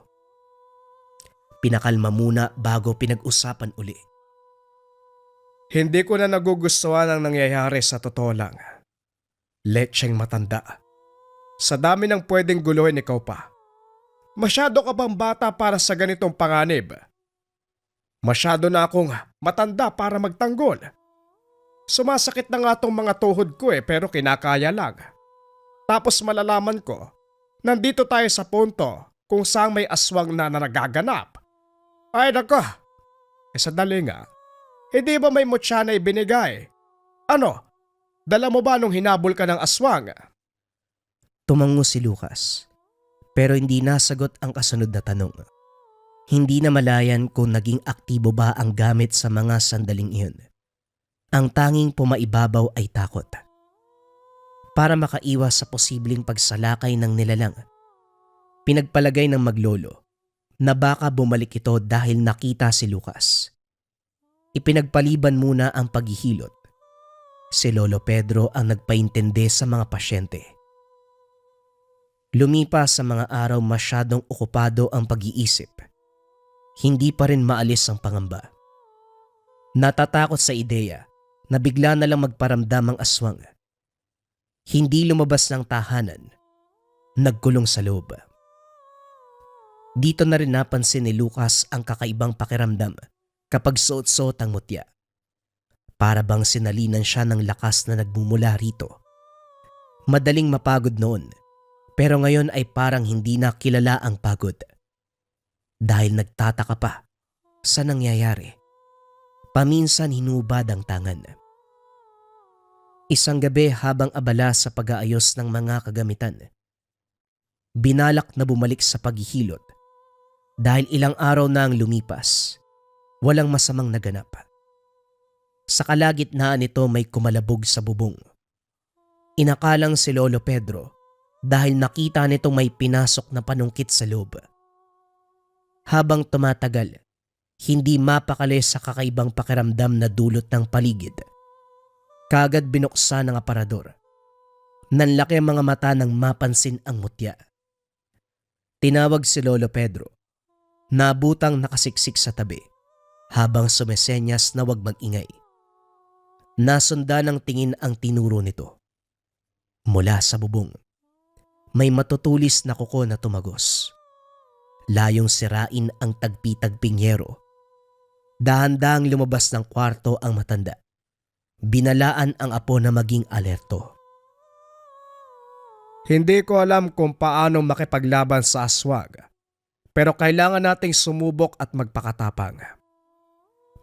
Pinakalma muna bago pinag-usapan uli. Hindi ko na nagugustuhan ang nangyayari sa totoo lang. Letseng matanda. Sa dami ng pwedeng guluhin ikaw pa. Masyado ka bang bata para sa ganitong panganib? Masyado na akong matanda para magtanggol. Sumasakit na nga tong mga tuhod ko pero kinakaya lang. Tapos malalaman ko, nandito tayo sa punto kung saan may aswang na nagaganap. Ay nako, sadali nga. Hindi ba may mutya na ibinigay? Ano, dala mo ba nung hinabol ka ng aswang? Tumango si Lucas, pero hindi nasagot ang kasunod na tanong. Hindi na malayan kung naging aktibo ba ang gamit sa mga sandaling iyon. Ang tanging pumaibabaw ay takot. Para makaiwas sa posibleng pagsalakay ng nilalang, pinagpalagay ng maglolo na baka bumalik ito dahil nakita si Lucas. Ipinagpaliban muna ang paghihilot. Si Lolo Pedro ang nagpaintindi sa mga pasyente. Lumipas sa mga araw masyadong okupado ang pag-iisip. Hindi pa rin maalis ang pangamba. Natatakot sa ideya na bigla na lang magparamdam ang aswang. Hindi lumabas ng tahanan. Nagkulong sa loob. Dito na rin napansin ni Lucas ang kakaibang pakiramdam kapag suot-suot ang mutya. Para bang sinalinan siya ng lakas na nagmumula rito. Madaling mapagod noon, pero ngayon ay parang hindi na kilala ang pagod. Dahil nagtataka pa sa nangyayari. Paminsan hinubad ang tangan. Isang gabi habang abala sa pag-aayos ng mga kagamitan, binalak na bumalik sa paghihilot dahil ilang araw na ang lumipas. Walang masamang naganap. Sa kalagitnaan nito may kumalabog sa bubong. Inakalang si Lolo Pedro dahil nakita nitong may pinasok na panungkit sa loob. Habang tumatagal, hindi mapakali sa kakaibang pakiramdam na dulot ng paligid. Kagad binuksan ng aparador. Nanlaki ang mga mata nang mapansin ang mutya. Tinawag si Lolo Pedro. Nabutang nakasiksik sa tabi habang sumesenyas na huwag mag-ingay. Nasundan ng tingin ang tinuro nito. Mula sa bubong, may matutulis na kuko na tumagos. Layong sirain ang tagpi-tagping yero. Dahan-dahang lumabas ng kwarto ang matanda. Binalaan ang apo na maging alerto. Hindi ko alam kung paano makipaglaban sa aswang, pero kailangan nating sumubok at magpakatapang.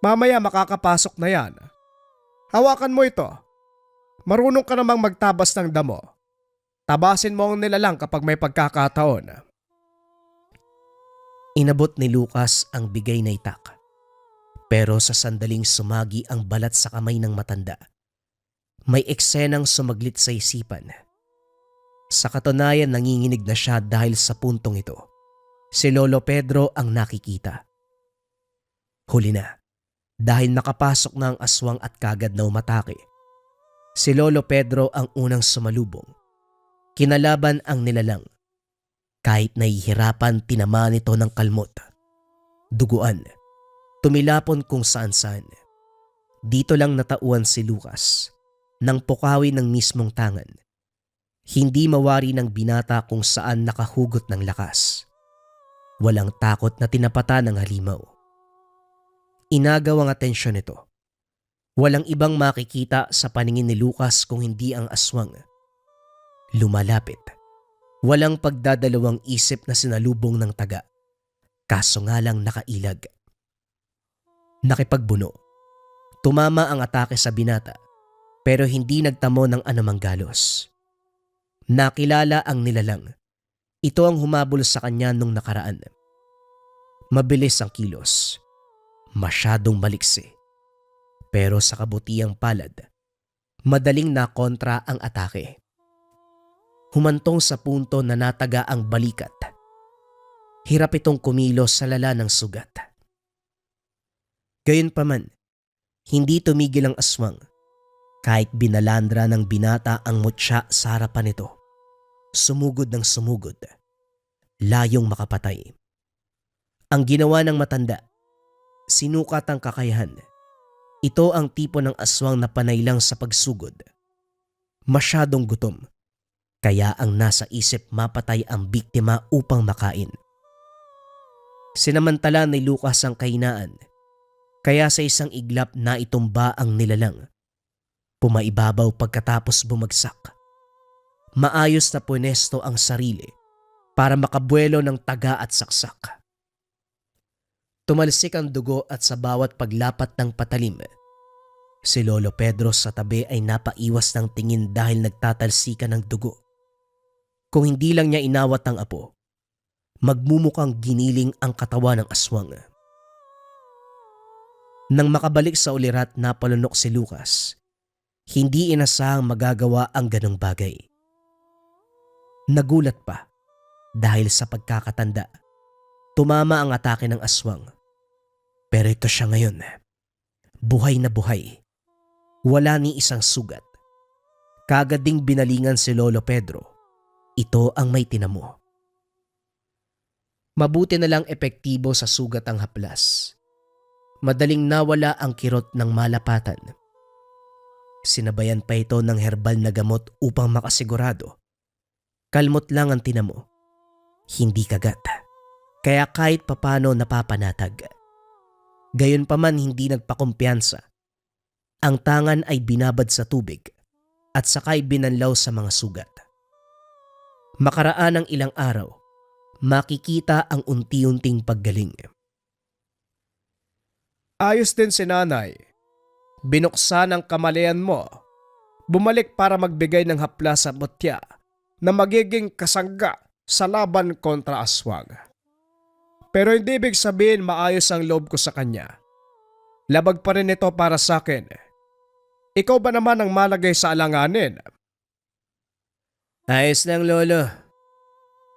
Mamaya makakapasok na yan. Hawakan mo ito. Marunong ka namang magtabas ng damo. Tabasin mo ang nilalang kapag may pagkakataon. Inabot ni Lucas ang bigay na itak. Pero sa sandaling sumagi ang balat sa kamay ng matanda, may eksenang sumaglit sa isipan. Sa katunayan nanginginig na siya dahil sa puntong ito. Si Lolo Pedro ang nakikita. Huli na, dahil nakapasok na ang aswang at kagad na umatake. Si Lolo Pedro ang unang sumalubong. Kinalaban ang nilalang. Kahit nahihirapan, tinamaan ito ng kalmot. Duguan. Tumilapon kung saan-saan. Dito lang natauan si Lucas nang pukawi ng mismong tangan. Hindi mawari ng binata kung saan nakahugot ng lakas. Walang takot na tinapatan ng halimaw. Inagaw ang atensyon nito. Walang ibang makikita sa paningin ni Lucas kung hindi ang aswang. Lumalapit. Walang pagdadalawang isip na sinalubong ng taga. Kaso nga lang nakailag. Nakipagbuno. Tumama ang atake sa binata pero hindi nagtamo ng anumang galos. Nakilala ang nilalang. Ito ang humabol sa kanya nung nakaraan. Mabilis ang kilos. Masyadong maliksi. Pero sa kabutiang palad, madaling nakontra ang atake. Humantong sa punto na nataga ang balikat. Hirap itong kumilos sa lala ng sugat. Gayunpaman, hindi tumigil ang aswang kahit binalandra ng binata ang mutya sa harapan nito. Sumugod ng sumugod, layong makapatay. Ang ginawa ng matanda, sinukat ang kakayahan. Ito ang tipo ng aswang na panay lang sa pagsugod. Masyadong gutom, kaya ang nasa isip mapatay ang biktima upang makain. Sinamantala ni Lucas ang kahinaan, kaya sa isang iglap na itumba ang nilalang. Pumaibabaw pagkatapos bumagsak. Maayos na punesto ang sarili para makabuelo ng taga at saksak. Tumalsik ang dugo at sa bawat paglapat ng patalim, si Lolo Pedro sa tabi ay napaiwas ng tingin dahil nagtatalsikan ng dugo. Kung hindi lang niya inawat ang apo, magmumukhang giniling ang katawan ng aswang. Nang makabalik sa ulirat na palunok si Lucas, hindi inasahang magagawa ang ganong bagay. Nagulat pa dahil sa pagkakatanda. Tumama ang atake ng aswang. Pero ito siya ngayon. Buhay na buhay. Wala ni isang sugat. Kagad ding binalingan si Lolo Pedro. Ito ang may tinamo. Mabuti na lang epektibo sa sugat ang haplas. Madaling nawala ang kirot ng malapatan. Sinabayan pa ito ng herbal na gamot upang makasigurado. Kalmot lang ang tinamo. Hindi kagat. Kaya kahit papano napapanatag. Gayunpaman hindi nagpakumpiyansa. Ang tangan ay binabad sa tubig at sakay binanlaw sa mga sugat. Makaraan ng ilang araw, makikita ang unti-unting paggaling. Ayos din si nanay. Binuksan ang kamalayan mo. Bumalik para magbigay ng haplas sa mutya na magiging kasangga sa laban kontra aswang. Pero hindi ibig sabihin maayos ang loob ko sa kanya. Labag pa rin ito para sa akin. Ikaw ba naman ang malagay sa alanganin? Ayos lang, Lolo.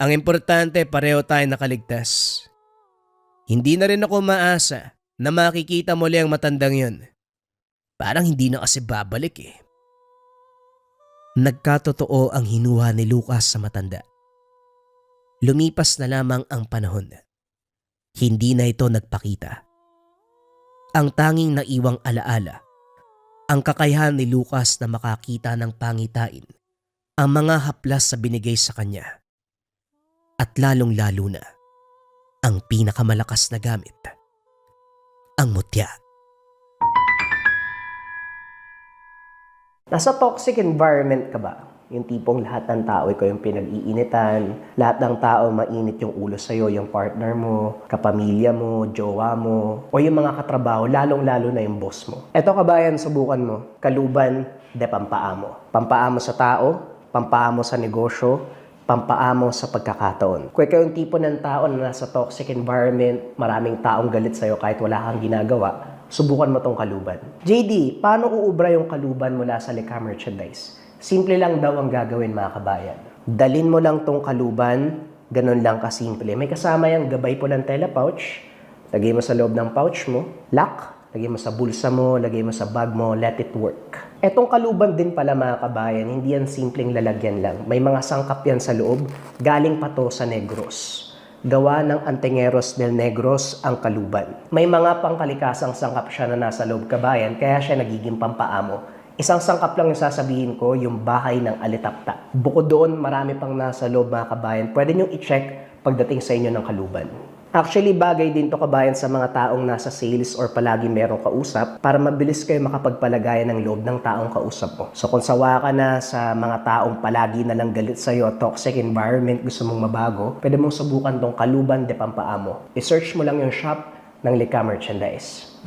Ang importante, pareho tayo nakaligtas. Hindi na rin ako maasa na makikita muli ang matandang yun. Parang hindi na kasi babalik eh. Nagkatotoo ang hinuha ni Lucas sa matanda. Lumipas na lamang ang panahon. Hindi na ito nagpakita. Ang tanging naiwang alaala, ang kakayahan ni Lucas na makakita ng pangitain, ang mga haplas sa binigay sa kanya. At lalong-lalo na, ang pinakamalakas na gamit, ang mutya. Nasa toxic environment ka ba? Yung tipong lahat ng tao ikaw yung pinag-iinitan, lahat ng tao mainit yung ulo sa'yo, yung partner mo, kapamilya mo, jowa mo, o yung mga katrabaho, lalong-lalo na yung boss mo. Eto kabayan, subukan mo. Kaluban, de pampaamo. Pampaamo sa tao, pampaamo sa negosyo, pampaamo sa pagkakataon. Kung ikaw yung tipo ng tao na nasa toxic environment, maraming taong galit sa'yo kahit wala kang ginagawa, subukan mo tong kaluban. JD, paano uubra yung kaluban mula sa Lika Merchandise? Simple lang daw ang gagawin mga kabayan. Dalin mo lang tong kaluban, ganun lang kasimple. May kasama yung gabay po ng tela pouch, lagay mo sa loob ng pouch mo, lock, lagay mo sa bulsa mo, lagay mo sa bag mo, let it work. Etong kaluban din pala mga kabayan, hindi yan simpleng lalagyan lang. May mga sangkap yan sa loob, galing pa to sa Negros. Gawa ng Antengeros del Negros ang kaluban. May mga pangkalikasang sangkap siya na nasa loob kabayan, kaya siya nagiging pampaamo. Isang sangkap lang yung sasabihin ko, yung bahay ng alitapta. Bukod doon, marami pang nasa loob mga kabayan. Pwede nyo i-check pagdating sa inyo ng kaluban. Actually, bagay din to kabayan sa mga taong nasa sales or palagi merong kausap para mabilis kayo makapagpalagayan ng loob ng taong kausap mo. So kung sawa ka na sa mga taong palagi na lang galit sa'yo, toxic environment, gusto mong mabago, pwede mong subukan tong Kaluban de Pampaamo. I-search mo lang yung shop ng Lika Merchandise.